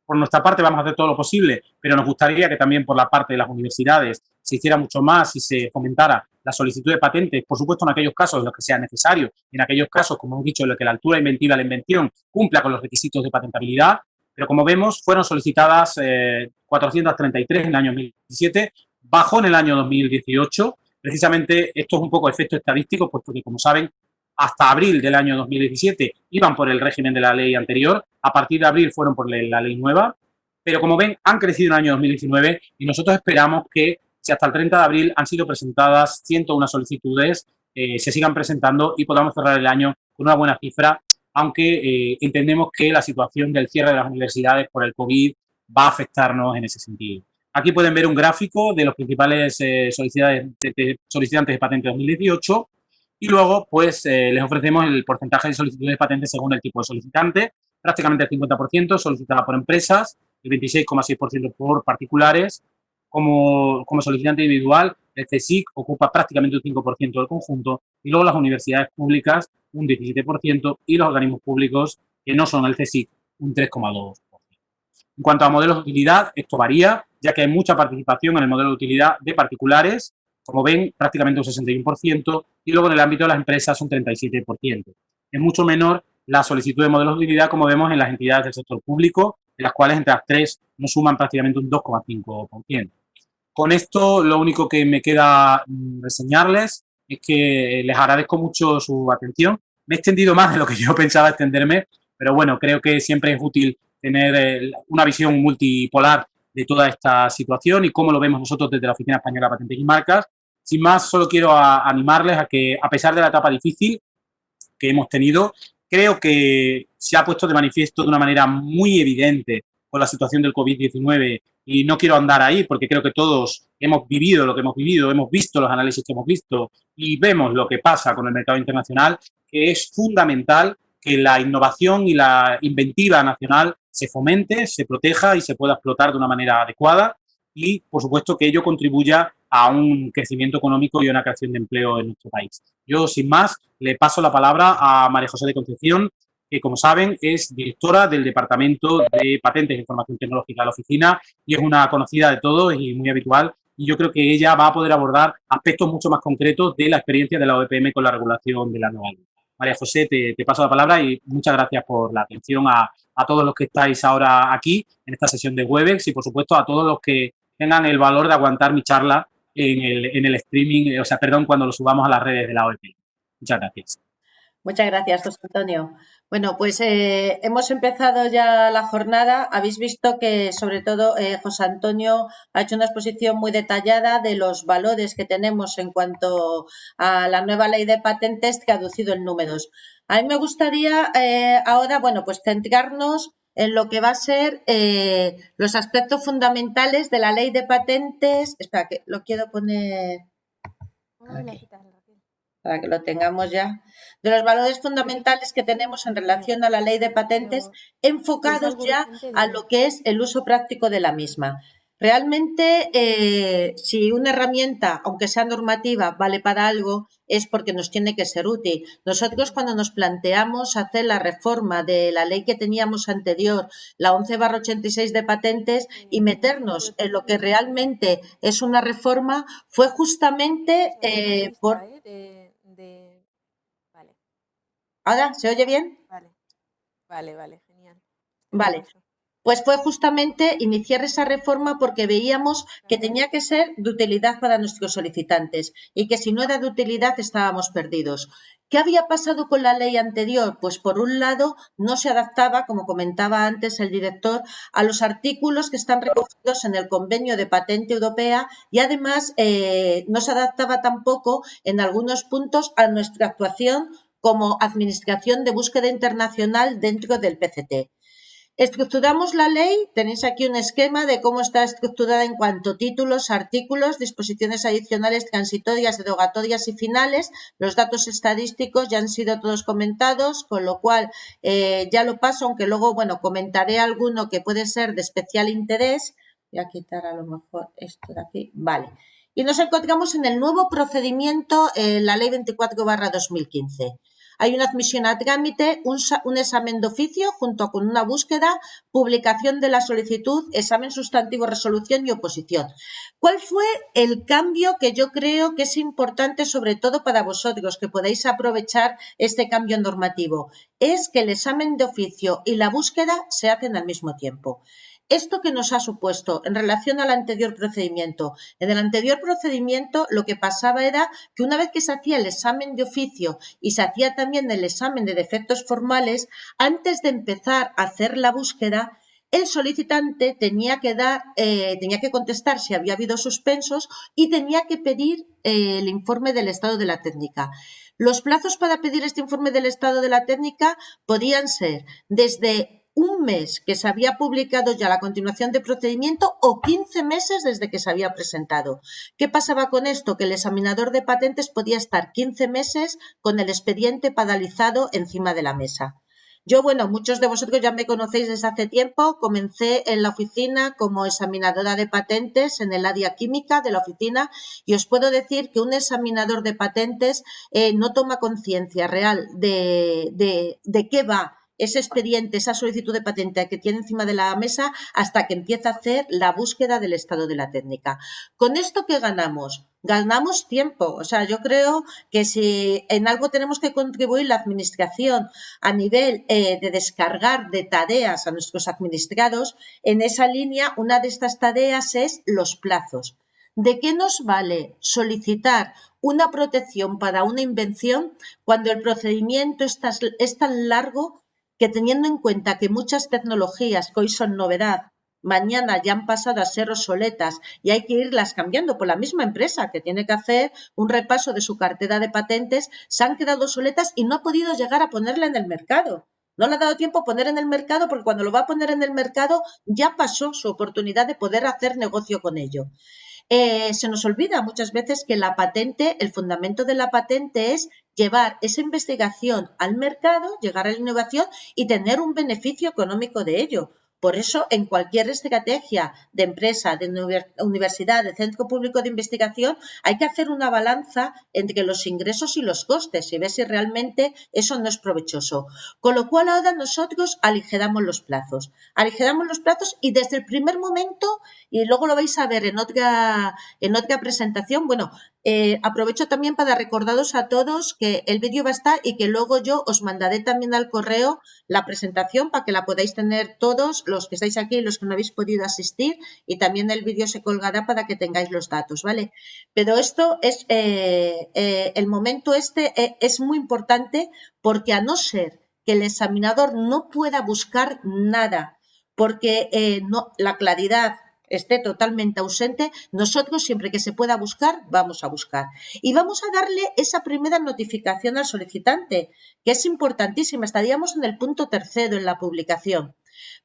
por nuestra parte vamos a hacer todo lo posible, pero nos gustaría que también por la parte de las universidades se hiciera mucho más y se fomentara la solicitud de patentes, por supuesto en aquellos casos en los que sea necesario, y en aquellos casos, como hemos dicho, en los que la altura inventiva de la invención cumpla con los requisitos de patentabilidad. Pero, como vemos, fueron solicitadas 433 en el año 2017, bajó en el año 2018. Precisamente esto es un poco efecto estadístico, puesto que, como saben, hasta abril del año 2017 iban por el régimen de la ley anterior, a partir de abril fueron por la ley nueva, pero, como ven, han crecido en el año 2019 y nosotros esperamos que, si hasta el 30 de abril han sido presentadas 101 solicitudes, se sigan presentando y podamos cerrar el año con una buena cifra, aunque entendemos que la situación del cierre de las universidades por el COVID va a afectarnos en ese sentido. Aquí pueden ver un gráfico de los principales solicitantes de patente 2018 y luego pues les ofrecemos el porcentaje de solicitudes de patentes según el tipo de solicitante, prácticamente el 50% solicitada por empresas, el 26,6% por particulares. Como solicitante individual, el CSIC ocupa prácticamente un 5% del conjunto y luego las universidades públicas un 17% y los organismos públicos que no son el CSIC un 3,2%. En cuanto a modelos de utilidad, esto varía, ya que hay mucha participación en el modelo de utilidad de particulares, como ven, prácticamente un 61%, y luego en el ámbito de las empresas un 37%. Es mucho menor la solicitud de modelos de utilidad, como vemos en las entidades del sector público, en las cuales entre las tres nos suman prácticamente un 2,5%. Con esto, lo único que me queda reseñarles es que les agradezco mucho su atención. Me he extendido más de lo que yo pensaba extenderme, pero bueno, creo que siempre es útil tener una visión multipolar de toda esta situación y cómo lo vemos nosotros desde la Oficina Española de Patentes y Marcas. Sin más, solo quiero animarles a que, a pesar de la etapa difícil que hemos tenido, creo que se ha puesto de manifiesto de una manera muy evidente con la situación del COVID-19 y no quiero andar ahí porque creo que todos hemos vivido lo que hemos vivido, hemos visto los análisis que hemos visto y vemos lo que pasa con el mercado internacional, que es fundamental que la innovación y la inventiva nacional se fomente, se proteja y se pueda explotar de una manera adecuada y, por supuesto, que ello contribuya a un crecimiento económico y a una creación de empleo en nuestro país. Yo, sin más, le paso la palabra a María José de Concepción, que, como saben, es directora del Departamento de Patentes e Información Tecnológica de la oficina y es una conocida de todos y muy habitual. Y yo creo que ella va a poder abordar aspectos mucho más concretos de la experiencia de la OEPM con la regulación de la nueva ley. María José, te paso la palabra y muchas gracias por la atención a todos los que estáis ahora aquí en esta sesión de Webex y, por supuesto, a todos los que tengan el valor de aguantar mi charla en el streaming, o sea, perdón, cuando lo subamos a las redes de la OEPM. Muchas gracias. Muchas gracias, José Antonio. Bueno, pues hemos empezado ya la jornada. Habéis visto que, sobre todo, José Antonio ha hecho una exposición muy detallada de los valores que tenemos en cuanto a la nueva ley de patentes traducido en números. A mí me gustaría ahora, bueno, pues centrarnos en lo que va a ser los aspectos fundamentales de la ley de patentes. Espera, que lo quiero poner aquí, para que lo tengamos ya, de los valores fundamentales que tenemos en relación a la ley de patentes, enfocados ya a lo que es el uso práctico de la misma. Realmente, si una herramienta, aunque sea normativa, vale para algo, es porque nos tiene que ser útil. Nosotros, cuando nos planteamos hacer la reforma de la ley que teníamos anterior, la 11/86 de patentes, y meternos en lo que realmente es una reforma, fue justamente por... Vale. ¿Ahora se oye bien? Vale, genial. Vale. Pues fue justamente iniciar esa reforma porque veíamos que tenía que ser de utilidad para nuestros solicitantes y que si no era de utilidad estábamos perdidos. ¿Qué había pasado con la ley anterior? Pues por un lado no se adaptaba, como comentaba antes el director, a los artículos que están recogidos en el Convenio de Patente Europea y además no se adaptaba tampoco en algunos puntos a nuestra actuación como Administración de Búsqueda Internacional dentro del PCT. Estructuramos la ley, tenéis aquí un esquema de cómo está estructurada en cuanto a títulos, artículos, disposiciones adicionales, transitorias, derogatorias y finales. Los datos estadísticos ya han sido todos comentados, con lo cual ya lo paso, aunque luego, bueno, comentaré alguno que puede ser de especial interés. Voy a quitar a lo mejor esto de aquí. Vale. Y nos encontramos en el nuevo procedimiento, la ley 24/2015. Hay una admisión a trámite, un examen de oficio junto con una búsqueda, publicación de la solicitud, examen sustantivo, resolución y oposición. ¿Cuál fue el cambio que yo creo que es importante, sobre todo para vosotros, que podáis aprovechar este cambio normativo? Es que el examen de oficio y la búsqueda se hacen al mismo tiempo. ¿Esto qué nos ha supuesto en relación al anterior procedimiento? En el anterior procedimiento lo que pasaba era que una vez que se hacía el examen de oficio y se hacía también el examen de defectos formales, antes de empezar a hacer la búsqueda, el solicitante tenía que contestar si había habido suspensos y tenía que pedir el informe del estado de la técnica. Los plazos para pedir este informe del estado de la técnica podían ser desde un mes que se había publicado ya la continuación de procedimiento o 15 meses desde que se había presentado. ¿Qué pasaba con esto? Que el examinador de patentes podía estar 15 meses con el expediente paralizado encima de la mesa. Yo, bueno, muchos de vosotros ya me conocéis desde hace tiempo. Comencé en la oficina como examinadora de patentes en el área química de la oficina y os puedo decir que un examinador de patentes no toma conciencia real de qué va ese expediente, esa solicitud de patente que tiene encima de la mesa hasta que empieza a hacer la búsqueda del estado de la técnica. ¿Con esto qué ganamos? Ganamos tiempo. O sea, yo creo que si en algo tenemos que contribuir la administración a nivel de descargar de tareas a nuestros administrados, en esa línea una de estas tareas es los plazos. ¿De qué nos vale solicitar una protección para una invención cuando el procedimiento es tan largo que, teniendo en cuenta que muchas tecnologías que hoy son novedad, mañana ya han pasado a ser obsoletas y hay que irlas cambiando por la misma empresa que tiene que hacer un repaso de su cartera de patentes, se han quedado obsoletas y no ha podido llegar a ponerla en el mercado? No le ha dado tiempo a poner en el mercado porque cuando lo va a poner en el mercado ya pasó su oportunidad de poder hacer negocio con ello. Se nos olvida muchas veces que la patente, el fundamento de la patente es llevar esa investigación al mercado, llegar a la innovación y tener un beneficio económico de ello. Por eso, en cualquier estrategia de empresa, de universidad, de centro público de investigación, hay que hacer una balanza entre los ingresos y los costes y ver si realmente eso no es provechoso. Con lo cual, ahora nosotros aligeramos los plazos. Aligeramos los plazos y desde el primer momento, y luego lo vais a ver en otra presentación, bueno, aprovecho también para recordaros a todos que el vídeo va a estar y que luego yo os mandaré también al correo la presentación para que la podáis tener todos los que estáis aquí y los que no habéis podido asistir, y también el vídeo se colgará para que tengáis los datos, ¿vale? Pero esto es, el momento es muy importante porque a no ser que el examinador no pueda buscar nada porque la claridad esté totalmente ausente, nosotros siempre que se pueda buscar, vamos a buscar. Y vamos a darle esa primera notificación al solicitante, que es importantísima. Estaríamos en el punto 3 en la publicación.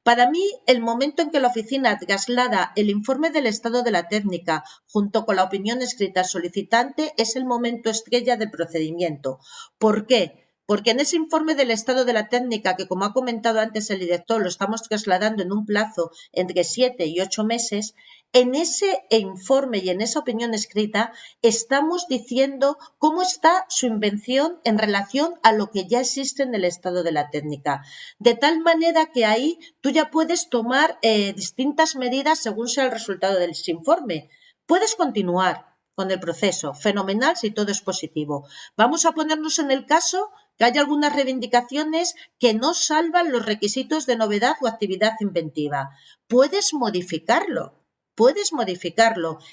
Para mí, el momento en que la oficina traslada el informe del estado de la técnica junto con la opinión escrita al solicitante es el momento estrella del procedimiento. ¿Por qué? Porque en ese informe del estado de la técnica, que como ha comentado antes el director, lo estamos trasladando en un plazo entre 7 y 8 meses, en ese informe y en esa opinión escrita estamos diciendo cómo está su invención en relación a lo que ya existe en el estado de la técnica. De tal manera que ahí tú ya puedes tomar distintas medidas según sea el resultado del informe. Puedes continuar con el proceso, fenomenal si todo es positivo. Vamos a ponernos en el caso que hay algunas reivindicaciones que no salvan los requisitos de novedad o actividad inventiva. Puedes modificarlo.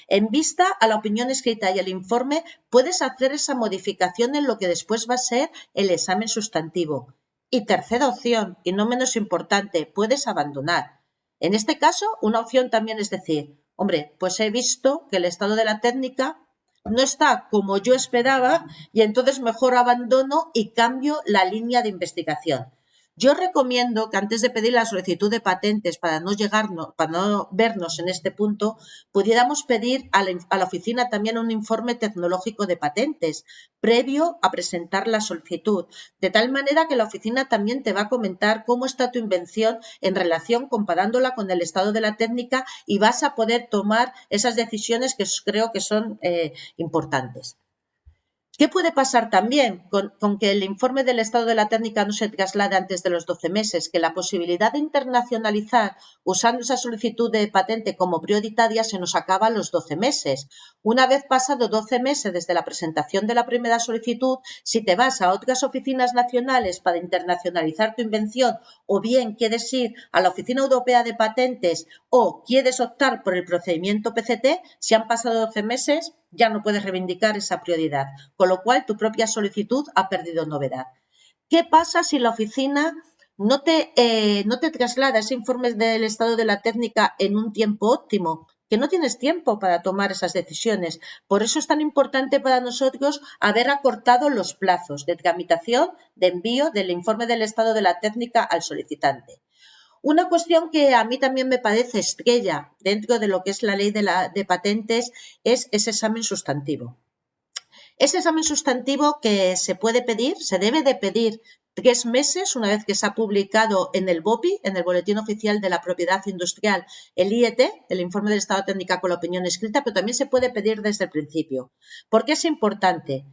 En vista a la opinión escrita y al informe, puedes hacer esa modificación en lo que después va a ser el examen sustantivo. Y tercera opción, y no menos importante, puedes abandonar. En este caso, una opción también es decir, hombre, pues he visto que el estado de la técnica no está como yo esperaba y entonces mejor abandono y cambio la línea de investigación. Yo recomiendo que antes de pedir la solicitud de patentes para no vernos en este punto, pudiéramos pedir a la oficina también un informe tecnológico de patentes previo a presentar la solicitud, de tal manera que la oficina también te va a comentar cómo está tu invención en relación comparándola con el estado de la técnica y vas a poder tomar esas decisiones que creo que son importantes. ¿Qué puede pasar también con que el informe del estado de la técnica no se traslade antes de los 12 meses? Que la posibilidad de internacionalizar usando esa solicitud de patente como prioritaria se nos acaba a los 12 meses. Una vez pasado 12 meses desde la presentación de la primera solicitud, si te vas a otras oficinas nacionales para internacionalizar tu invención o bien quieres ir a la Oficina Europea de Patentes o quieres optar por el procedimiento PCT, si han pasado 12 meses, ya no puedes reivindicar esa prioridad, con lo cual tu propia solicitud ha perdido novedad. ¿Qué pasa si la oficina no te traslada ese informe del estado de la técnica en un tiempo óptimo? Que no tienes tiempo para tomar esas decisiones. Por eso es tan importante para nosotros haber acortado los plazos de tramitación, de envío del informe del estado de la técnica al solicitante. Una cuestión que a mí también me parece estrella dentro de lo que es la ley de patentes es ese examen sustantivo. Ese examen sustantivo que se puede pedir, se debe de pedir 3 meses una vez que se ha publicado en el BOPI, en el Boletín Oficial de la Propiedad Industrial, el IET, el Informe del Estado Técnica con la opinión escrita, pero también se puede pedir desde el principio. ¿Por qué es importante?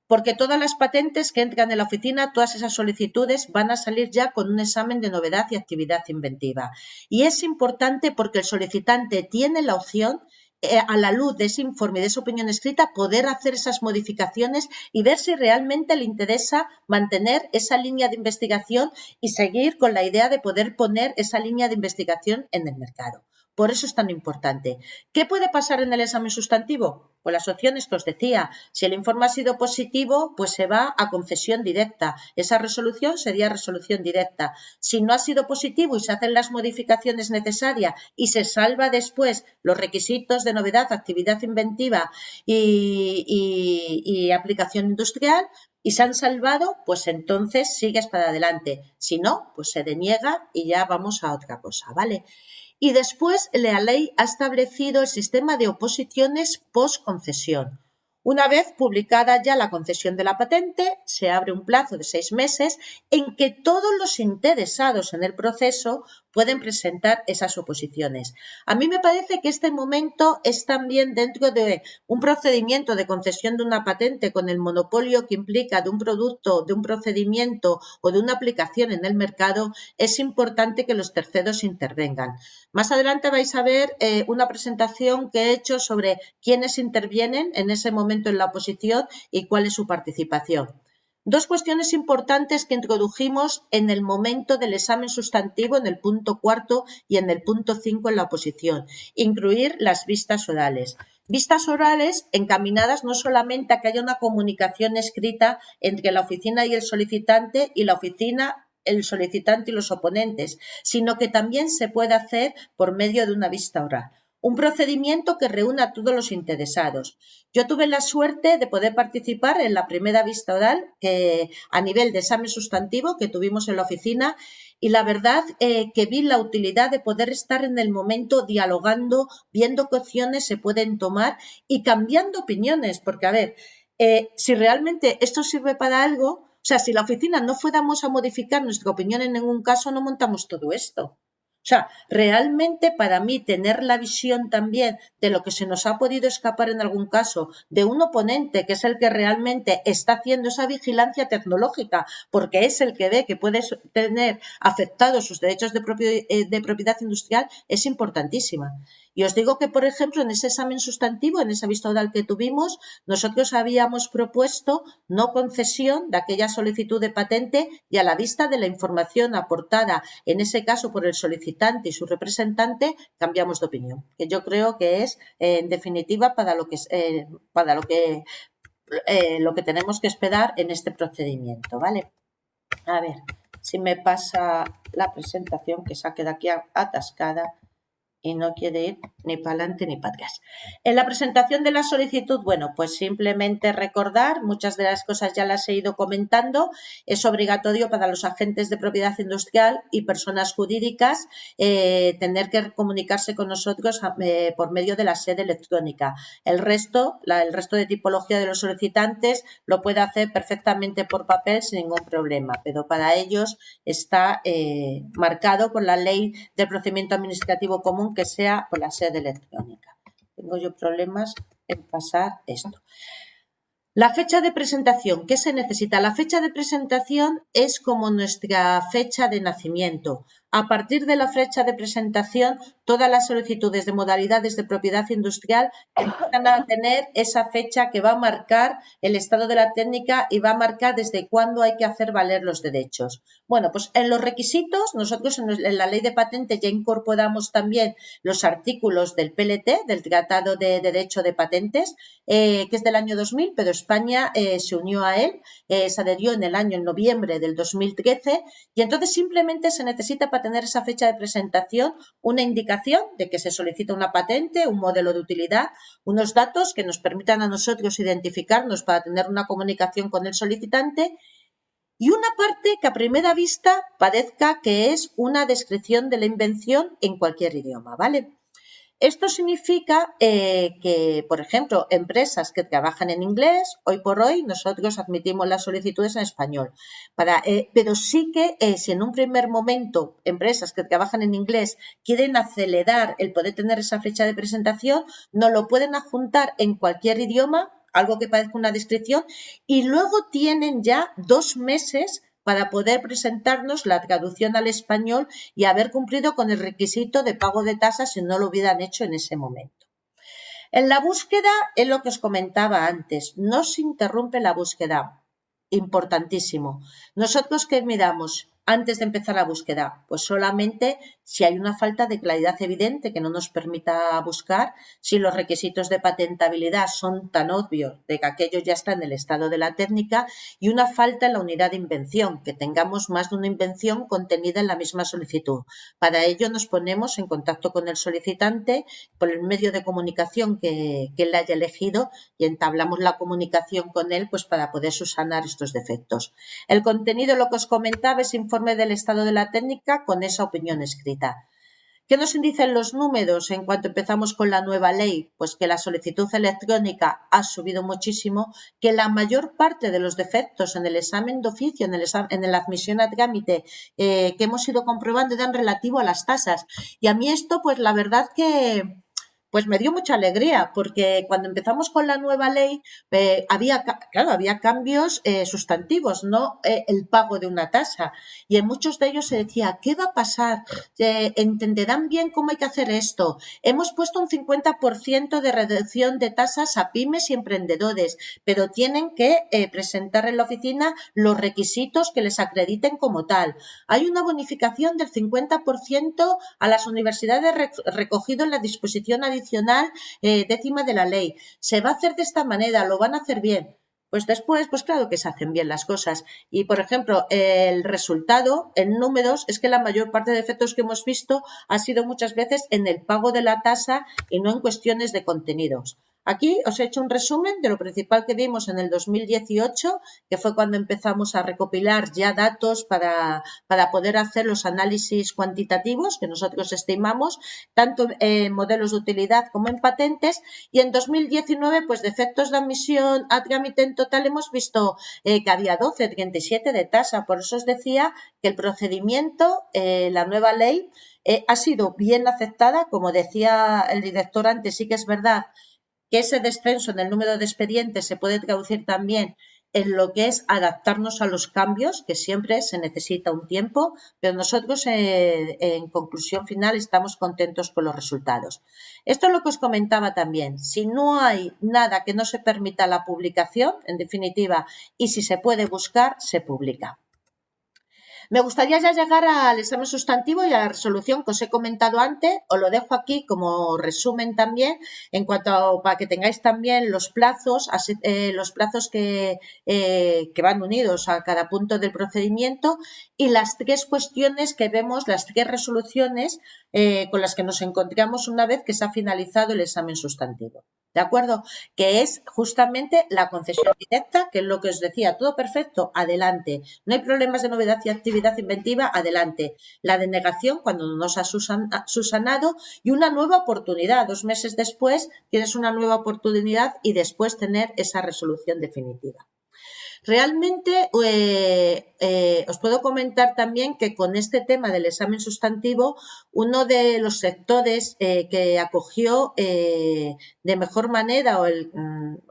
Porque todas las patentes que entran en la oficina, todas esas solicitudes van a salir ya con un examen de novedad y actividad inventiva. Y es importante porque el solicitante tiene la opción, a la luz de ese informe y de esa opinión escrita, poder hacer esas modificaciones y ver si realmente le interesa mantener esa línea de investigación y seguir con la idea de poder poner esa línea de investigación en el mercado. Por eso es tan importante. ¿Qué puede pasar en el examen sustantivo? Pues las opciones que os decía. Si el informe ha sido positivo, pues se va a concesión directa. Esa resolución sería resolución directa. Si no ha sido positivo y se hacen las modificaciones necesarias y se salva después los requisitos de novedad, actividad inventiva y aplicación industrial, y se han salvado, pues entonces sigues para adelante. Si no, pues se deniega y ya vamos a otra cosa, ¿vale? Y después la ley ha establecido el sistema de oposiciones post-concesión. Una vez publicada ya la concesión de la patente, se abre un plazo de 6 meses en que todos los interesados en el proceso pueden presentar esas oposiciones. A mí me parece que este momento es también dentro de un procedimiento de concesión de una patente con el monopolio que implica de un producto, de un procedimiento o de una aplicación en el mercado, es importante que los terceros intervengan. Más adelante vais a ver una presentación que he hecho sobre quiénes intervienen en ese momento en la oposición y cuál es su participación. Dos cuestiones importantes que introdujimos en el momento del examen sustantivo en el punto 4 y en el punto 5 en la oposición. Incluir las vistas orales. Vistas orales encaminadas no solamente a que haya una comunicación escrita entre la oficina y el solicitante y la oficina, el solicitante y los oponentes, sino que también se puede hacer por medio de una vista oral. Un procedimiento que reúna a todos los interesados. Yo tuve la suerte de poder participar en la primera vista oral a nivel de examen sustantivo que tuvimos en la oficina y la verdad que vi la utilidad de poder estar en el momento dialogando, viendo qué opciones se pueden tomar y cambiando opiniones, porque a ver, si realmente esto sirve para algo, o sea, si la oficina no fuéramos a modificar nuestra opinión en ningún caso, no montamos todo esto. O sea, realmente para mí tener la visión también de lo que se nos ha podido escapar en algún caso de un oponente que es el que realmente está haciendo esa vigilancia tecnológica porque es el que ve que puede tener afectados sus derechos de propiedad industrial es importantísima. Y os digo que, por ejemplo, en ese examen sustantivo, en esa vista oral que tuvimos, nosotros habíamos propuesto no concesión de aquella solicitud de patente y a la vista de la información aportada, en ese caso por el solicitante y su representante, cambiamos de opinión. Que yo creo que es, en definitiva, para lo que tenemos que esperar en este procedimiento, ¿vale? A ver, si me pasa la presentación que se ha quedado aquí atascada y no quiere ir ni para adelante ni para atrás. En la presentación de la solicitud, bueno, pues simplemente recordar, muchas de las cosas ya las he ido comentando, es obligatorio para los agentes de propiedad industrial y personas jurídicas tener que comunicarse con nosotros por medio de la sede electrónica. El resto de tipología de los solicitantes lo puede hacer perfectamente por papel sin ningún problema, pero para ellos está marcado con la Ley del Procedimiento Administrativo Común que sea por la sede electrónica. Tengo yo problemas en pasar esto. La fecha de presentación, ¿qué se necesita? La fecha de presentación es como nuestra fecha de nacimiento. A partir de la fecha de presentación, todas las solicitudes de modalidades de propiedad industrial empiezan a tener esa fecha que va a marcar el estado de la técnica y va a marcar desde cuándo hay que hacer valer los derechos. Bueno, pues en los requisitos, nosotros en la ley de patentes ya incorporamos también los artículos del PLT, del Tratado de Derecho de Patentes, que es del año 2000, pero España se unió a él, se adherió en noviembre del 2013, y entonces simplemente se necesita para tener esa fecha de presentación una indicación de que se solicita una patente, un modelo de utilidad, unos datos que nos permitan a nosotros identificarnos para tener una comunicación con el solicitante y una parte que a primera vista parezca que es una descripción de la invención en cualquier idioma, ¿vale? Esto significa que, por ejemplo, empresas que trabajan en inglés, hoy por hoy nosotros admitimos las solicitudes en español, pero sí que si en un primer momento empresas que trabajan en inglés quieren acelerar el poder tener esa fecha de presentación, no lo pueden adjuntar en cualquier idioma, algo que parezca una descripción, y luego tienen ya 2 meses para poder presentarnos la traducción al español y haber cumplido con el requisito de pago de tasas si no lo hubieran hecho en ese momento. En la búsqueda es lo que os comentaba antes, no se interrumpe la búsqueda, importantísimo. Nosotros, ¿qué miramos antes de empezar la búsqueda? Pues solamente si hay una falta de claridad evidente que no nos permita buscar, si los requisitos de patentabilidad son tan obvios de que aquello ya está en el estado de la técnica, y una falta en la unidad de invención, que tengamos más de una invención contenida en la misma solicitud. Para ello nos ponemos en contacto con el solicitante por el medio de comunicación que él haya elegido y entablamos la comunicación con él pues para poder subsanar estos defectos. El contenido, lo que os comentaba, es informe del estado de la técnica con esa opinión escrita. ¿Qué nos dicen los números en cuanto empezamos con la nueva ley? Pues que la solicitud electrónica ha subido muchísimo, que la mayor parte de los defectos en el examen de oficio, en la admisión a trámite que hemos ido comprobando eran relativo a las tasas. Y a mí esto, pues la verdad que pues me dio mucha alegría, porque cuando empezamos con la nueva ley había cambios sustantivos, no el pago de una tasa. Y en muchos de ellos se decía, ¿qué va a pasar? ¿Entenderán bien cómo hay que hacer esto? Hemos puesto un 50% de reducción de tasas a pymes y emprendedores, pero tienen que presentar en la oficina los requisitos que les acrediten como tal. Hay una bonificación del 50% a las universidades recogido en la disposición adicional décima de la ley. Se va a hacer de esta manera, lo van a hacer bien. Pues después, pues claro que se hacen bien las cosas. Y, por ejemplo, el resultado en números es que la mayor parte de efectos que hemos visto ha sido muchas veces en el pago de la tasa y no en cuestiones de contenidos. Aquí os he hecho un resumen de lo principal que vimos en el 2018, que fue cuando empezamos a recopilar ya datos para poder hacer los análisis cuantitativos que nosotros estimamos, tanto en modelos de utilidad como en patentes. Y en 2019, pues de efectos de admisión a trámite en total hemos visto que había 12, 37 de tasa. Por eso os decía que el procedimiento, la nueva ley, ha sido bien aceptada. Como decía el director antes, sí que es verdad que ese descenso en el número de expedientes se puede traducir también en lo que es adaptarnos a los cambios, que siempre se necesita un tiempo, pero nosotros en conclusión final estamos contentos con los resultados. Esto es lo que os comentaba también. Si no hay nada que no se permita la publicación, en definitiva, y si se puede buscar, se publica. Me gustaría ya llegar al examen sustantivo y a la resolución que os he comentado antes. Os lo dejo aquí como resumen también, en cuanto para que tengáis también los plazos que van unidos a cada punto del procedimiento, y las 3 cuestiones que vemos, las 3 resoluciones con las que nos encontramos una vez que se ha finalizado el examen sustantivo. ¿De acuerdo? Que es justamente la concesión directa, que es lo que os decía, todo perfecto, adelante. No hay problemas de novedad y actividad inventiva, adelante. La denegación, cuando no nos ha subsanado, y una nueva oportunidad. 2 meses después tienes una nueva oportunidad y después tener esa resolución definitiva. Realmente os puedo comentar también que con este tema del examen sustantivo, uno de los sectores que acogió de mejor manera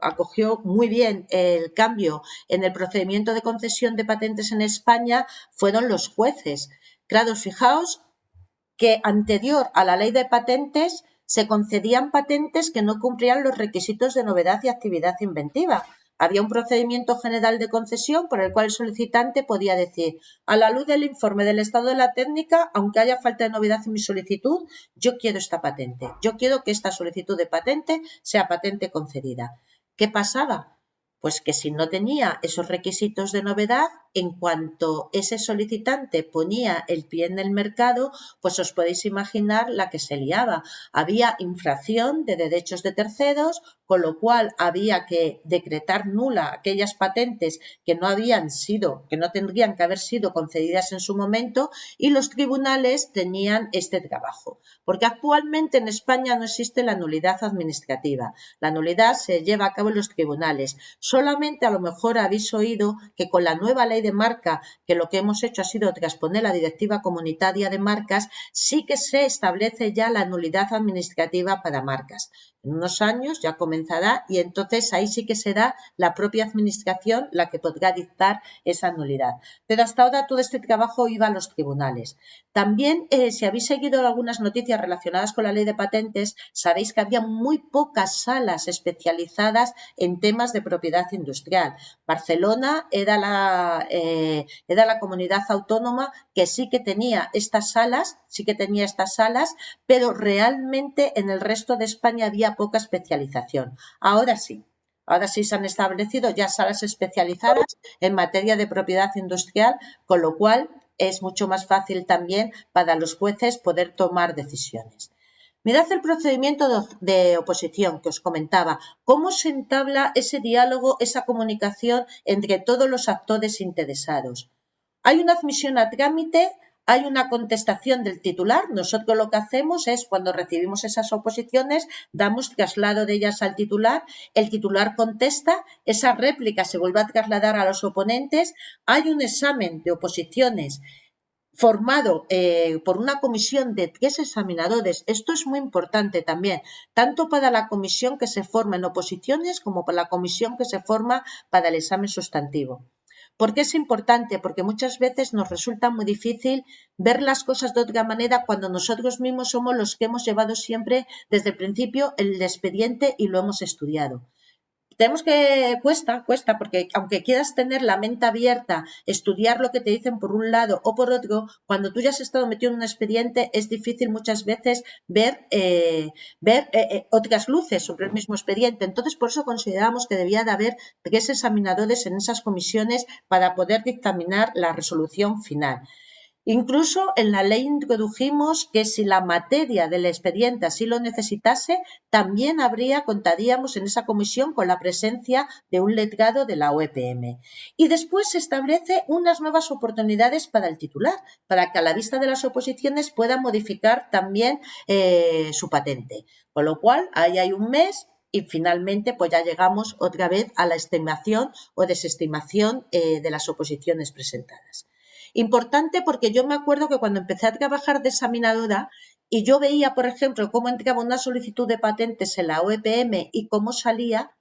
acogió muy bien el cambio en el procedimiento de concesión de patentes en España fueron los jueces. Claro, fijaos que anterior a la ley de patentes se concedían patentes que no cumplían los requisitos de novedad y actividad inventiva. Había un procedimiento general de concesión por el cual el solicitante podía decir, a la luz del informe del estado de la técnica, aunque haya falta de novedad en mi solicitud, yo quiero esta patente. Yo quiero que esta solicitud de patente sea patente concedida. ¿Qué pasaba? Pues que si no tenía esos requisitos de novedad, en cuanto ese solicitante ponía el pie en el mercado, pues os podéis imaginar la que se liaba. Había infracción de derechos de terceros, con lo cual había que decretar nula aquellas patentes que no tendrían que haber sido concedidas en su momento, y los tribunales tenían este trabajo. Porque actualmente en España no existe la nulidad administrativa. La nulidad se lleva a cabo en los tribunales. Solamente a lo mejor habéis oído que con la nueva ley de marca, que lo que hemos hecho ha sido transponer la directiva comunitaria de marcas, sí que se establece ya la nulidad administrativa para marcas. En unos años ya comenzará y entonces ahí sí que será la propia administración la que podrá dictar esa nulidad. Pero hasta ahora todo este trabajo iba a los tribunales. También, si habéis seguido algunas noticias relacionadas con la ley de patentes, sabéis que había muy pocas salas especializadas en temas de propiedad industrial. Barcelona era la comunidad autónoma que sí que tenía estas salas, pero realmente en el resto de España había poca especialización. Ahora sí se han establecido ya salas especializadas en materia de propiedad industrial, con lo cual es mucho más fácil también para los jueces poder tomar decisiones. Mirad el procedimiento de oposición que os comentaba, cómo se entabla ese diálogo, esa comunicación entre todos los actores interesados. Hay una admisión a trámite, hay una contestación del titular. Nosotros lo que hacemos es, cuando recibimos esas oposiciones, damos traslado de ellas al titular, el titular contesta, esa réplica se vuelve a trasladar a los oponentes, hay un examen de oposiciones formado por una comisión de 3 examinadores. Esto es muy importante también, tanto para la comisión que se forma en oposiciones como para la comisión que se forma para el examen sustantivo. ¿Por qué es importante? Porque muchas veces nos resulta muy difícil ver las cosas de otra manera cuando nosotros mismos somos los que hemos llevado siempre desde el principio el expediente y lo hemos estudiado. Cuesta, porque aunque quieras tener la mente abierta, estudiar lo que te dicen por un lado o por otro, cuando tú ya has estado metido en un expediente es difícil muchas veces ver otras luces sobre el mismo expediente. Entonces, por eso consideramos que debía de haber 3 examinadores en esas comisiones para poder dictaminar la resolución final. Incluso en la ley introdujimos que si la materia del expediente así lo necesitase, también contaríamos en esa comisión con la presencia de un letrado de la OEPM. Y después se establece unas nuevas oportunidades para el titular, para que a la vista de las oposiciones pueda modificar también su patente. Con lo cual, ahí hay un mes. Y finalmente, pues ya llegamos otra vez a la estimación o desestimación de las oposiciones presentadas. Importante porque yo me acuerdo que cuando empecé a trabajar de examinadora y yo veía, por ejemplo, cómo entraba una solicitud de patentes en la OEPM y cómo salía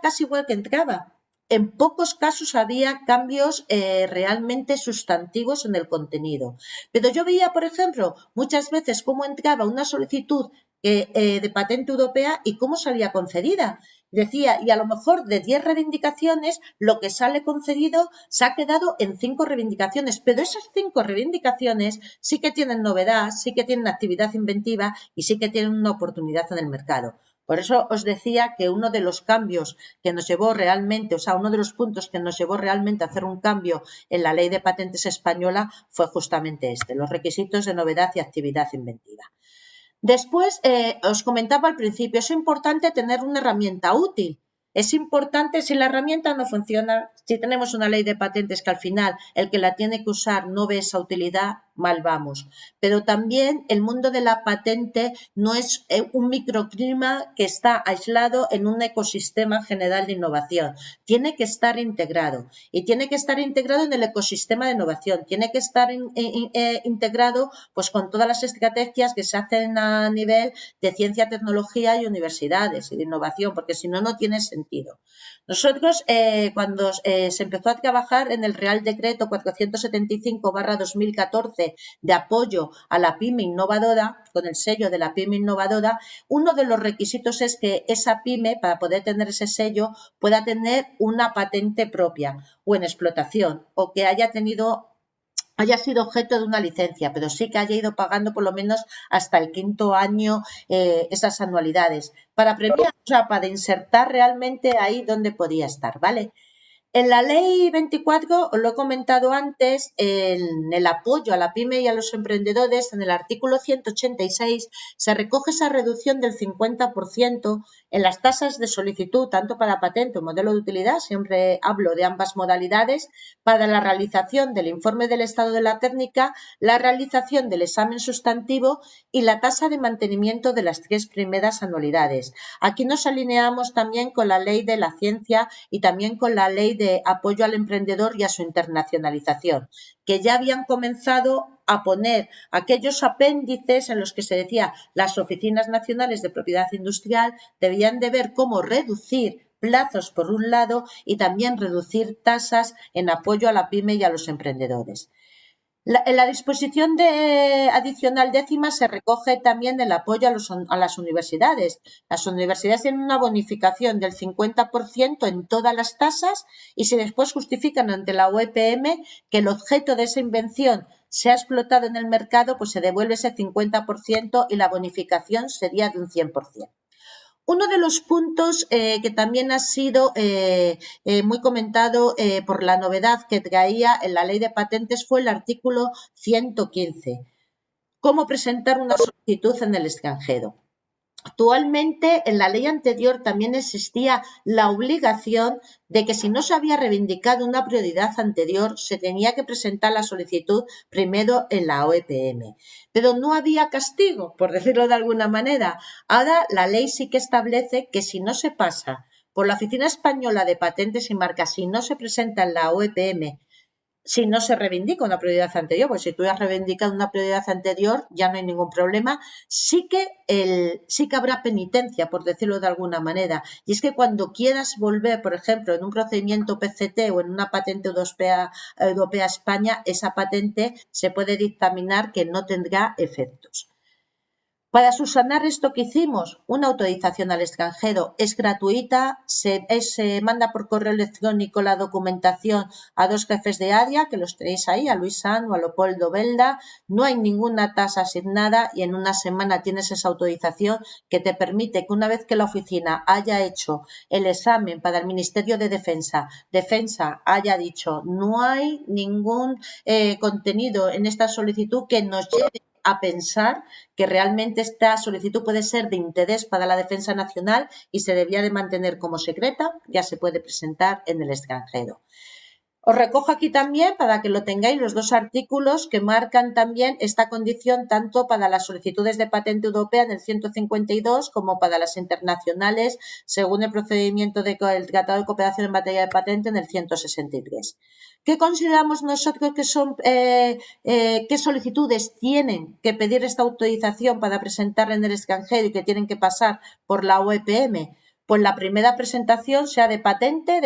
casi igual que entraba. En pocos casos había cambios realmente sustantivos en el contenido. Pero yo veía, por ejemplo, muchas veces cómo entraba una solicitud de patente europea y cómo salía concedida. Decía, y a lo mejor de 10 reivindicaciones, lo que sale concedido se ha quedado en 5 reivindicaciones, pero esas 5 reivindicaciones sí que tienen novedad, sí que tienen actividad inventiva y sí que tienen una oportunidad en el mercado. Por eso os decía que uno de los cambios que nos llevó realmente, uno de los puntos que nos llevó realmente a hacer un cambio en la ley de patentes española fue justamente los requisitos de novedad y actividad inventiva. Después, os comentaba al principio, es importante tener una herramienta útil. Es importante, si la herramienta no funciona, si tenemos una ley de patentes que al final el que la tiene que usar no ve esa utilidad, mal vamos. Pero también el mundo de la patente no es un microclima que está aislado en un ecosistema general de innovación. Tiene que estar integrado y tiene que estar integrado en el ecosistema de innovación. Tiene que estar integrado pues con todas las estrategias que se hacen a nivel de ciencia, tecnología y universidades y de innovación, porque si no, no tiene sentido. Nosotros, cuando se empezó a trabajar en el Real Decreto 475/2014 de apoyo a la pyme innovadora, con el sello de la pyme innovadora, uno de los requisitos es que esa pyme, para poder tener ese sello, pueda tener una patente propia o en explotación, o que haya sido objeto de una licencia, pero sí que haya ido pagando por lo menos hasta el 5.º año esas anualidades, para premiar, para insertar realmente ahí donde podía estar, ¿vale? En la ley 24, os lo he comentado antes, en el apoyo a la pyme y a los emprendedores, en el artículo 186, se recoge esa reducción del 50% en las tasas de solicitud, tanto para patente o modelo de utilidad, siempre hablo de ambas modalidades, para la realización del informe del estado de la técnica, la realización del examen sustantivo y la tasa de mantenimiento de las 3 primeras anualidades. Aquí nos alineamos también con la ley de la ciencia y también con la ley de apoyo al emprendedor y a su internacionalización, que ya habían comenzado a poner aquellos apéndices en los que se decía las oficinas nacionales de propiedad industrial debían de ver cómo reducir plazos por un lado y también reducir tasas en apoyo a la pyme y a los emprendedores. En la disposición adicional 10ª se recoge también el apoyo a las universidades. Las universidades tienen una bonificación del 50% en todas las tasas y si después justifican ante la OEPM que el objeto de esa invención se ha explotado en el mercado, pues se devuelve ese 50% y la bonificación sería de un 100%. Uno de los puntos que también ha sido muy comentado por la novedad que traía en la ley de patentes fue el artículo 115. ¿Cómo presentar una solicitud en el extranjero? Actualmente, en la ley anterior también existía la obligación de que si no se había reivindicado una prioridad anterior, se tenía que presentar la solicitud primero en la OEPM. Pero no había castigo, por decirlo de alguna manera. Ahora la ley sí que establece que si no se pasa por la Oficina Española de Patentes y Marcas, si no se presenta en la OEPM, si no se reivindica una prioridad anterior, pues si tú has reivindicado una prioridad anterior ya no hay ningún problema, sí que habrá penitencia, por decirlo de alguna manera, y es que cuando quieras volver, por ejemplo, en un procedimiento PCT o en una patente europea España, esa patente se puede dictaminar que no tendrá efectos. Para subsanar esto que hicimos, una autorización al extranjero es gratuita, se manda por correo electrónico la documentación a 2 jefes de área, que los tenéis ahí, a Luis San o a Leopoldo Belda, no hay ninguna tasa asignada y en una semana tienes esa autorización que te permite que una vez que la oficina haya hecho el examen para el Ministerio de Defensa haya dicho no hay ningún contenido en esta solicitud que nos lleve a pensar que realmente esta solicitud puede ser de interés para la defensa nacional y se debía de mantener como secreta, ya se puede presentar en el extranjero. Os recojo aquí también, para que lo tengáis, los 2 artículos que marcan también esta condición tanto para las solicitudes de patente europea en el 152 como para las internacionales según el procedimiento del Tratado de Cooperación en materia de patente en el 163. ¿Qué consideramos nosotros que son, qué solicitudes tienen que pedir esta autorización para presentar en el extranjero y que tienen que pasar por la OEPM? Pues la primera presentación sea de patente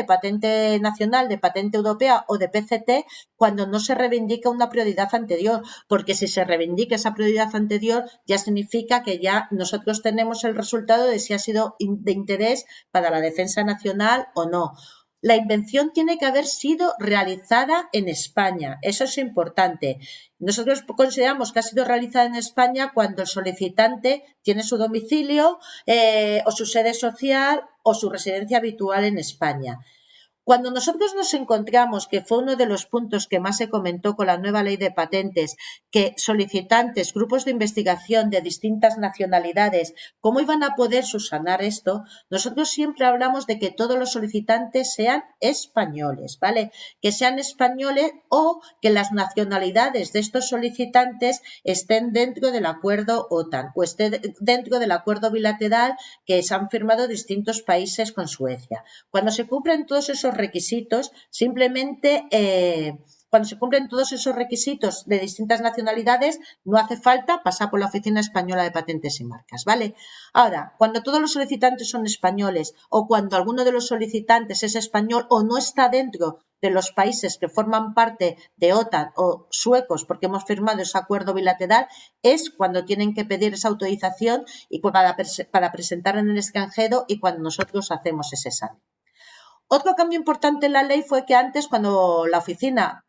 nacional, de patente europea o de PCT, cuando no se reivindica una prioridad anterior, porque si se reivindica esa prioridad anterior ya significa que ya nosotros tenemos el resultado de si ha sido de interés para la defensa nacional o no. La invención tiene que haber sido realizada en España, eso es importante. Nosotros consideramos que ha sido realizada en España cuando el solicitante tiene su domicilio o su sede social o su residencia habitual en España. Cuando nosotros nos encontramos, que fue uno de los puntos que más se comentó con la nueva ley de patentes, que solicitantes, grupos de investigación de distintas nacionalidades, ¿cómo iban a poder subsanar esto? Nosotros siempre hablamos de que todos los solicitantes sean españoles, ¿vale? Que sean españoles o que las nacionalidades de estos solicitantes estén dentro del acuerdo OTAN o estén dentro del acuerdo bilateral que se han firmado distintos países con Suecia. Cuando se cumplen todos esos requisitos, simplemente cuando se cumplen todos esos requisitos de distintas nacionalidades, no hace falta pasar por la Oficina Española de Patentes y Marcas, ¿vale? Ahora, cuando todos los solicitantes son españoles o cuando alguno de los solicitantes es español o no está dentro de los países que forman parte de OTAN o suecos porque hemos firmado ese acuerdo bilateral, es cuando tienen que pedir esa autorización y para presentar en el extranjero y cuando nosotros hacemos ese examen. Otro cambio importante en la ley fue que antes, cuando la oficina,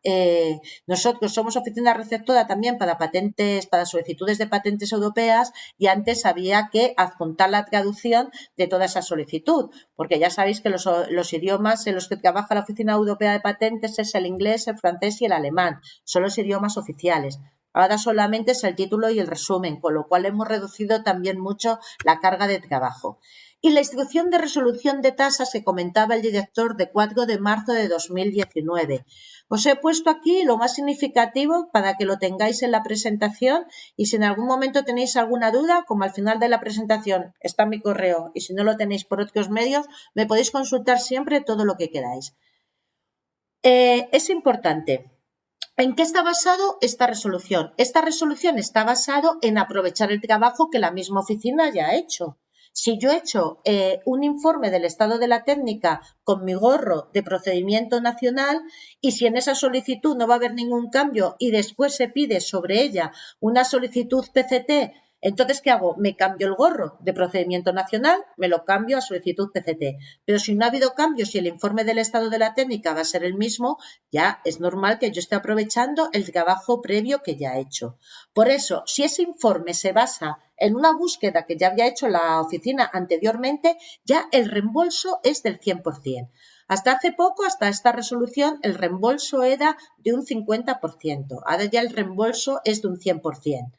nosotros somos oficina receptora también para patentes, para solicitudes de patentes europeas, y antes había que adjuntar la traducción de toda esa solicitud, porque ya sabéis que los idiomas en los que trabaja la Oficina Europea de Patentes es el inglés, el francés y el alemán, son los idiomas oficiales. Ahora solamente es el título y el resumen, con lo cual hemos reducido también mucho la carga de trabajo. Y la instrucción de resolución de tasas que comentaba el director de 4 de marzo de 2019. Os he puesto aquí lo más significativo para que lo tengáis en la presentación, y si en algún momento tenéis alguna duda, como al final de la presentación está mi correo, y si no lo tenéis por otros medios, me podéis consultar siempre todo lo que queráis. Es importante. ¿En qué está basado esta resolución? Esta resolución está basado en aprovechar el trabajo que la misma oficina ya ha hecho. Si yo he hecho un informe del estado de la técnica con mi gorro de procedimiento nacional, y si en esa solicitud no va a haber ningún cambio y después se pide sobre ella una solicitud PCT, entonces, ¿qué hago? Me cambio el gorro de procedimiento nacional, me lo cambio a solicitud PCT. Pero si no ha habido cambios y el informe del estado de la técnica va a ser el mismo, ya es normal que yo esté aprovechando el trabajo previo que ya he hecho. Por eso, si ese informe se basa en una búsqueda que ya había hecho la oficina anteriormente, ya el reembolso es del 100%. Hasta hace poco, hasta esta resolución, el reembolso era de un 50%. Ahora ya el reembolso es de un 100%.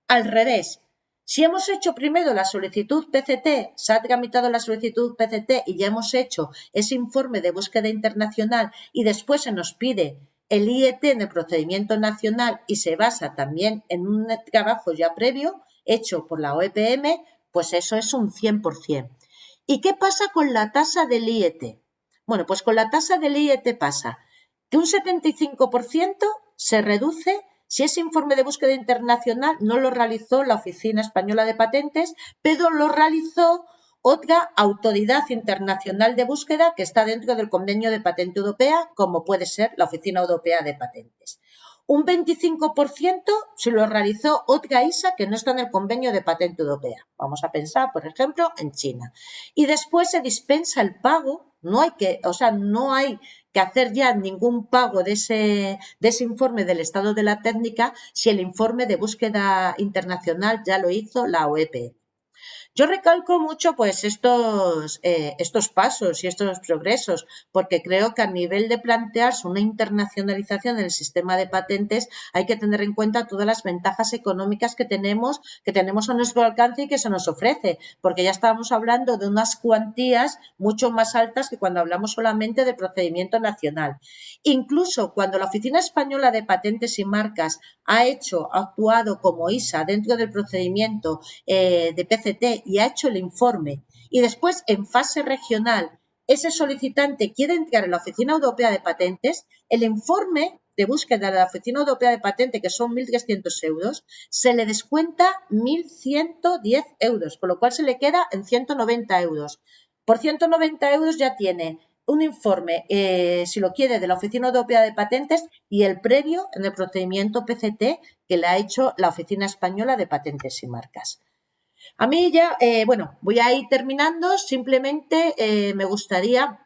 Al revés, si hemos hecho primero la solicitud PCT, se ha tramitado la solicitud PCT y ya hemos hecho ese informe de búsqueda internacional y después se nos pide el IET en el procedimiento nacional y se basa también en un trabajo ya previo hecho por la OEPM, pues eso es un 100%. ¿Y qué pasa con la tasa del IET? Bueno, pues con la tasa del IET pasa que un 75% se reduce si ese informe de búsqueda internacional no lo realizó la Oficina Española de Patentes, pero lo realizó otra autoridad internacional de búsqueda que está dentro del Convenio de Patente Europea, como puede ser la Oficina Europea de Patentes. Un 25% si lo realizó otra ISA que no está en el Convenio de Patente Europea. Vamos a pensar, por ejemplo, en China. Y después se dispensa el pago, no hay que hacer ya ningún pago de ese informe del estado de la técnica si el informe de búsqueda internacional ya lo hizo la OEP. Yo recalco mucho pues estos pasos y estos progresos, porque creo que a nivel de plantearse una internacionalización del sistema de patentes hay que tener en cuenta todas las ventajas económicas que tenemos a nuestro alcance y que se nos ofrece, porque ya estábamos hablando de unas cuantías mucho más altas que cuando hablamos solamente de procedimiento nacional. Incluso cuando la Oficina Española de Patentes y Marcas ha actuado como ISA dentro del procedimiento de PCT y ha hecho el informe, y después en fase regional ese solicitante quiere entrar en la Oficina Europea de Patentes, el informe de búsqueda de la Oficina Europea de Patentes, que son 1.300 euros, se le descuenta 1.110 euros, con lo cual se le queda en 190 euros. Por 190 euros ya tiene un informe, si lo quiere, de la Oficina Europea de Patentes y el previo en el procedimiento PCT que le ha hecho la Oficina Española de Patentes y Marcas. A mí ya, voy a ir terminando. Simplemente me gustaría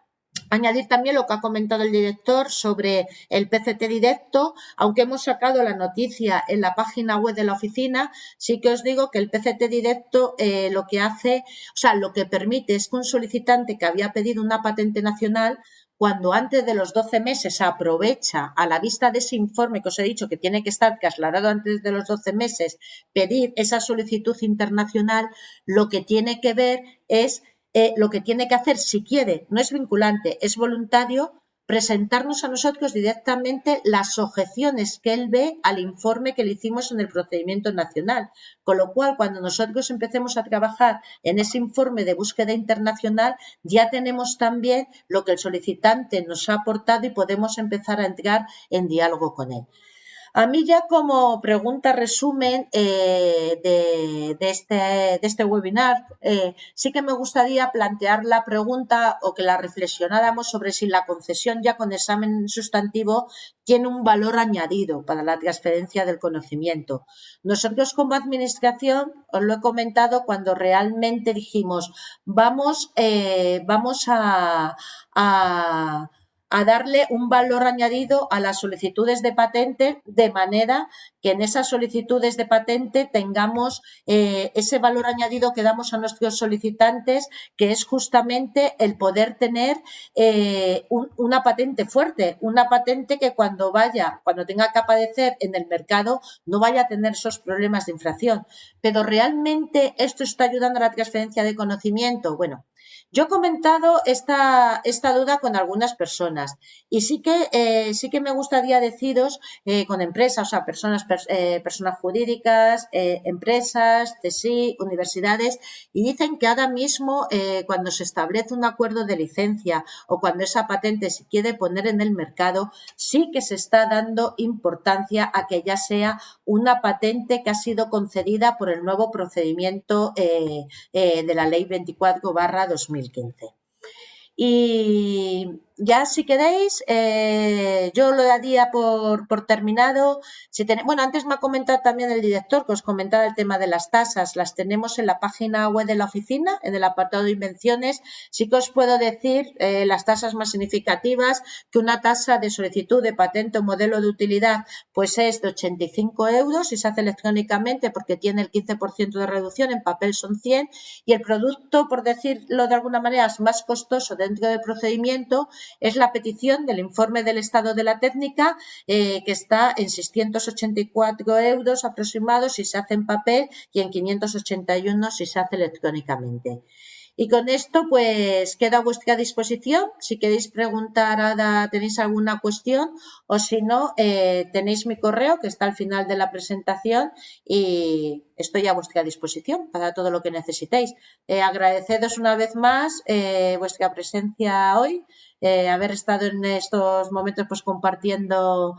añadir también lo que ha comentado el director sobre el PCT directo. Aunque hemos sacado la noticia en la página web de la oficina, sí que os digo que el PCT directo lo que permite es que un solicitante que había pedido una patente nacional, cuando antes de los 12 meses aprovecha, a la vista de ese informe que os he dicho que tiene que estar trasladado antes de los 12 meses, pedir esa solicitud internacional, lo que tiene que ver es lo que tiene que hacer, si quiere, no es vinculante, es voluntario, presentarnos a nosotros directamente las objeciones que él ve al informe que le hicimos en el procedimiento nacional. Con lo cual, cuando nosotros empecemos a trabajar en ese informe de búsqueda internacional, ya tenemos también lo que el solicitante nos ha aportado y podemos empezar a entrar en diálogo con él. A mí ya como pregunta resumen de este webinar, sí que me gustaría plantear la pregunta o que la reflexionáramos sobre si la concesión ya con examen sustantivo tiene un valor añadido para la transferencia del conocimiento. Nosotros como administración, os lo he comentado, cuando realmente dijimos vamos a darle un valor añadido a las solicitudes de patente, de manera que en esas solicitudes de patente tengamos ese valor añadido que damos a nuestros solicitantes, que es justamente el poder tener una patente fuerte, una patente que cuando tenga que aparecer en el mercado no vaya a tener esos problemas de infracción. Pero ¿realmente esto está ayudando a la transferencia de conocimiento? Bueno, yo he comentado esta duda con algunas personas y sí que me gustaría deciros con empresas, o sea, personas jurídicas, empresas, CSI, universidades, y dicen que ahora mismo cuando se establece un acuerdo de licencia o cuando esa patente se quiere poner en el mercado, sí que se está dando importancia a que ya sea una patente que ha sido concedida por el nuevo procedimiento de la Ley 24/2015. Y ya si queréis, yo lo daría por terminado. Bueno, antes me ha comentado también el director que os comentaba el tema de las tasas. Las tenemos en la página web de la oficina, en el apartado de invenciones. Sí que os puedo decir las tasas más significativas, que una tasa de solicitud de patente o modelo de utilidad pues es de 85 euros si se hace electrónicamente, porque tiene el 15% de reducción, en papel son 100, y el producto, por decirlo de alguna manera, es más costoso dentro del procedimiento es la petición del informe del estado de la técnica, que está en 684 euros aproximados si se hace en papel y en 581 si se hace electrónicamente. Y con esto pues quedo a vuestra disposición. Si queréis preguntar ahora, tenéis alguna cuestión, o si no, tenéis mi correo que está al final de la presentación y estoy a vuestra disposición para todo lo que necesitéis. Agradeceros una vez más vuestra presencia hoy, haber estado en estos momentos pues compartiendo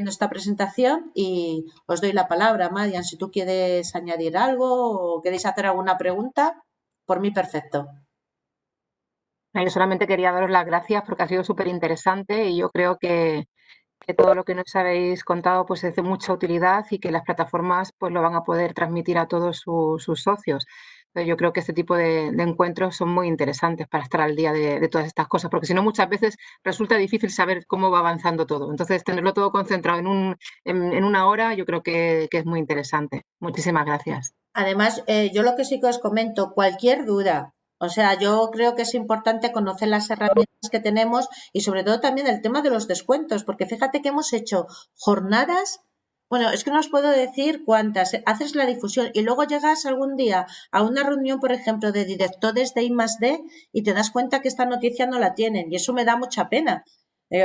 esta presentación, y os doy la palabra, Marian, si tú quieres añadir algo o queréis hacer alguna pregunta. Por mí, perfecto. Yo solamente quería daros las gracias porque ha sido súper interesante y yo creo que todo lo que nos habéis contado pues es de mucha utilidad y que las plataformas pues lo van a poder transmitir a todos sus socios. Entonces, yo creo que este tipo de encuentros son muy interesantes para estar al día de todas estas cosas, porque si no muchas veces resulta difícil saber cómo va avanzando todo. Entonces, tenerlo todo concentrado en una hora yo creo que es muy interesante. Muchísimas gracias. Además, yo lo que sí que os comento, cualquier duda, o sea, yo creo que es importante conocer las herramientas que tenemos y sobre todo también el tema de los descuentos, porque fíjate que hemos hecho jornadas, bueno, es que no os puedo decir cuántas, haces la difusión y luego llegas algún día a una reunión, por ejemplo, de directores de I+D y te das cuenta que esta noticia no la tienen, y eso me da mucha pena.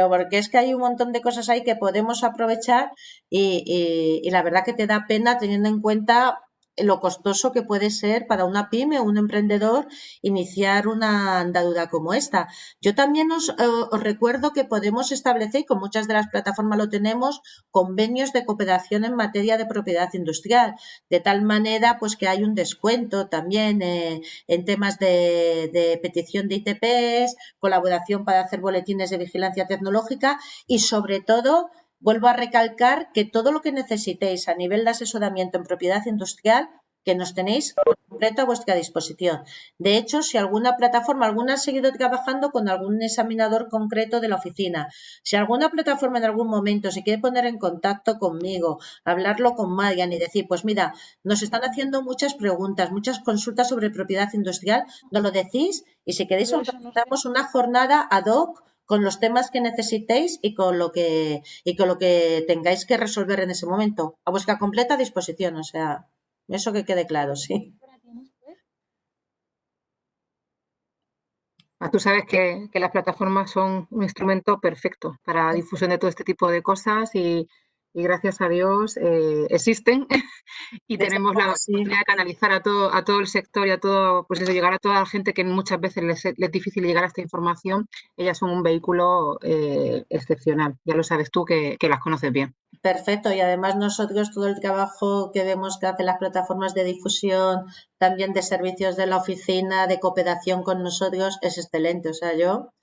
Porque es que hay un montón de cosas ahí que podemos aprovechar y la verdad que te da pena teniendo en cuenta lo costoso que puede ser para una pyme o un emprendedor iniciar una andadura como esta. Yo también os recuerdo que podemos establecer, y con muchas de las plataformas lo tenemos, convenios de cooperación en materia de propiedad industrial, de tal manera pues que hay un descuento también en temas de petición de ITPs, colaboración para hacer boletines de vigilancia tecnológica y sobre todo vuelvo a recalcar que todo lo que necesitéis a nivel de asesoramiento en propiedad industrial, que nos tenéis por completo a vuestra disposición. De hecho, si alguna plataforma, alguna ha seguido trabajando con algún examinador concreto de la oficina, si alguna plataforma en algún momento se quiere poner en contacto conmigo, hablarlo con Marian y decir, pues mira, nos están haciendo muchas preguntas, muchas consultas sobre propiedad industrial, nos lo decís y si queréis organizamos una jornada ad hoc con los temas que necesitéis y con lo que tengáis que resolver en ese momento. A vuestra completa disposición, o sea, eso que quede claro, sí. Tú sabes que las plataformas son un instrumento perfecto para la difusión de todo este tipo de cosas y gracias a Dios existen y tenemos la oportunidad de canalizar a todo el sector y a todo, pues eso, llegar a toda la gente que muchas veces les es difícil llegar a esta información. Ellas son un vehículo excepcional, ya lo sabes tú que las conoces bien. Perfecto, y además nosotros todo el trabajo que vemos que hacen las plataformas de difusión, también de servicios de la oficina, de cooperación con nosotros, es excelente. O sea, yo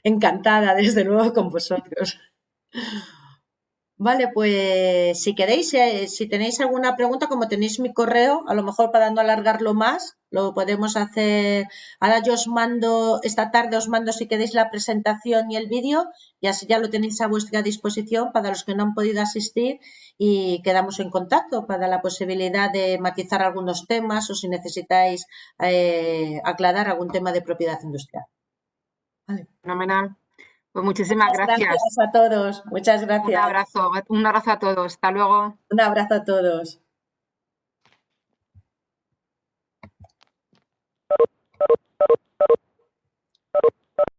encantada desde luego con vosotros. Vale, pues si queréis, si tenéis alguna pregunta, como tenéis mi correo, a lo mejor para no alargarlo más, lo podemos hacer. Ahora yo os mando, esta tarde os mando si queréis la presentación y el vídeo, y así ya lo tenéis a vuestra disposición para los que no han podido asistir, y quedamos en contacto para la posibilidad de matizar algunos temas o si necesitáis aclarar algún tema de propiedad industrial. Vale. Fenomenal. Pues muchísimas gracias. Gracias a todos. Muchas gracias. Un abrazo a todos. Hasta luego. Un abrazo a todos.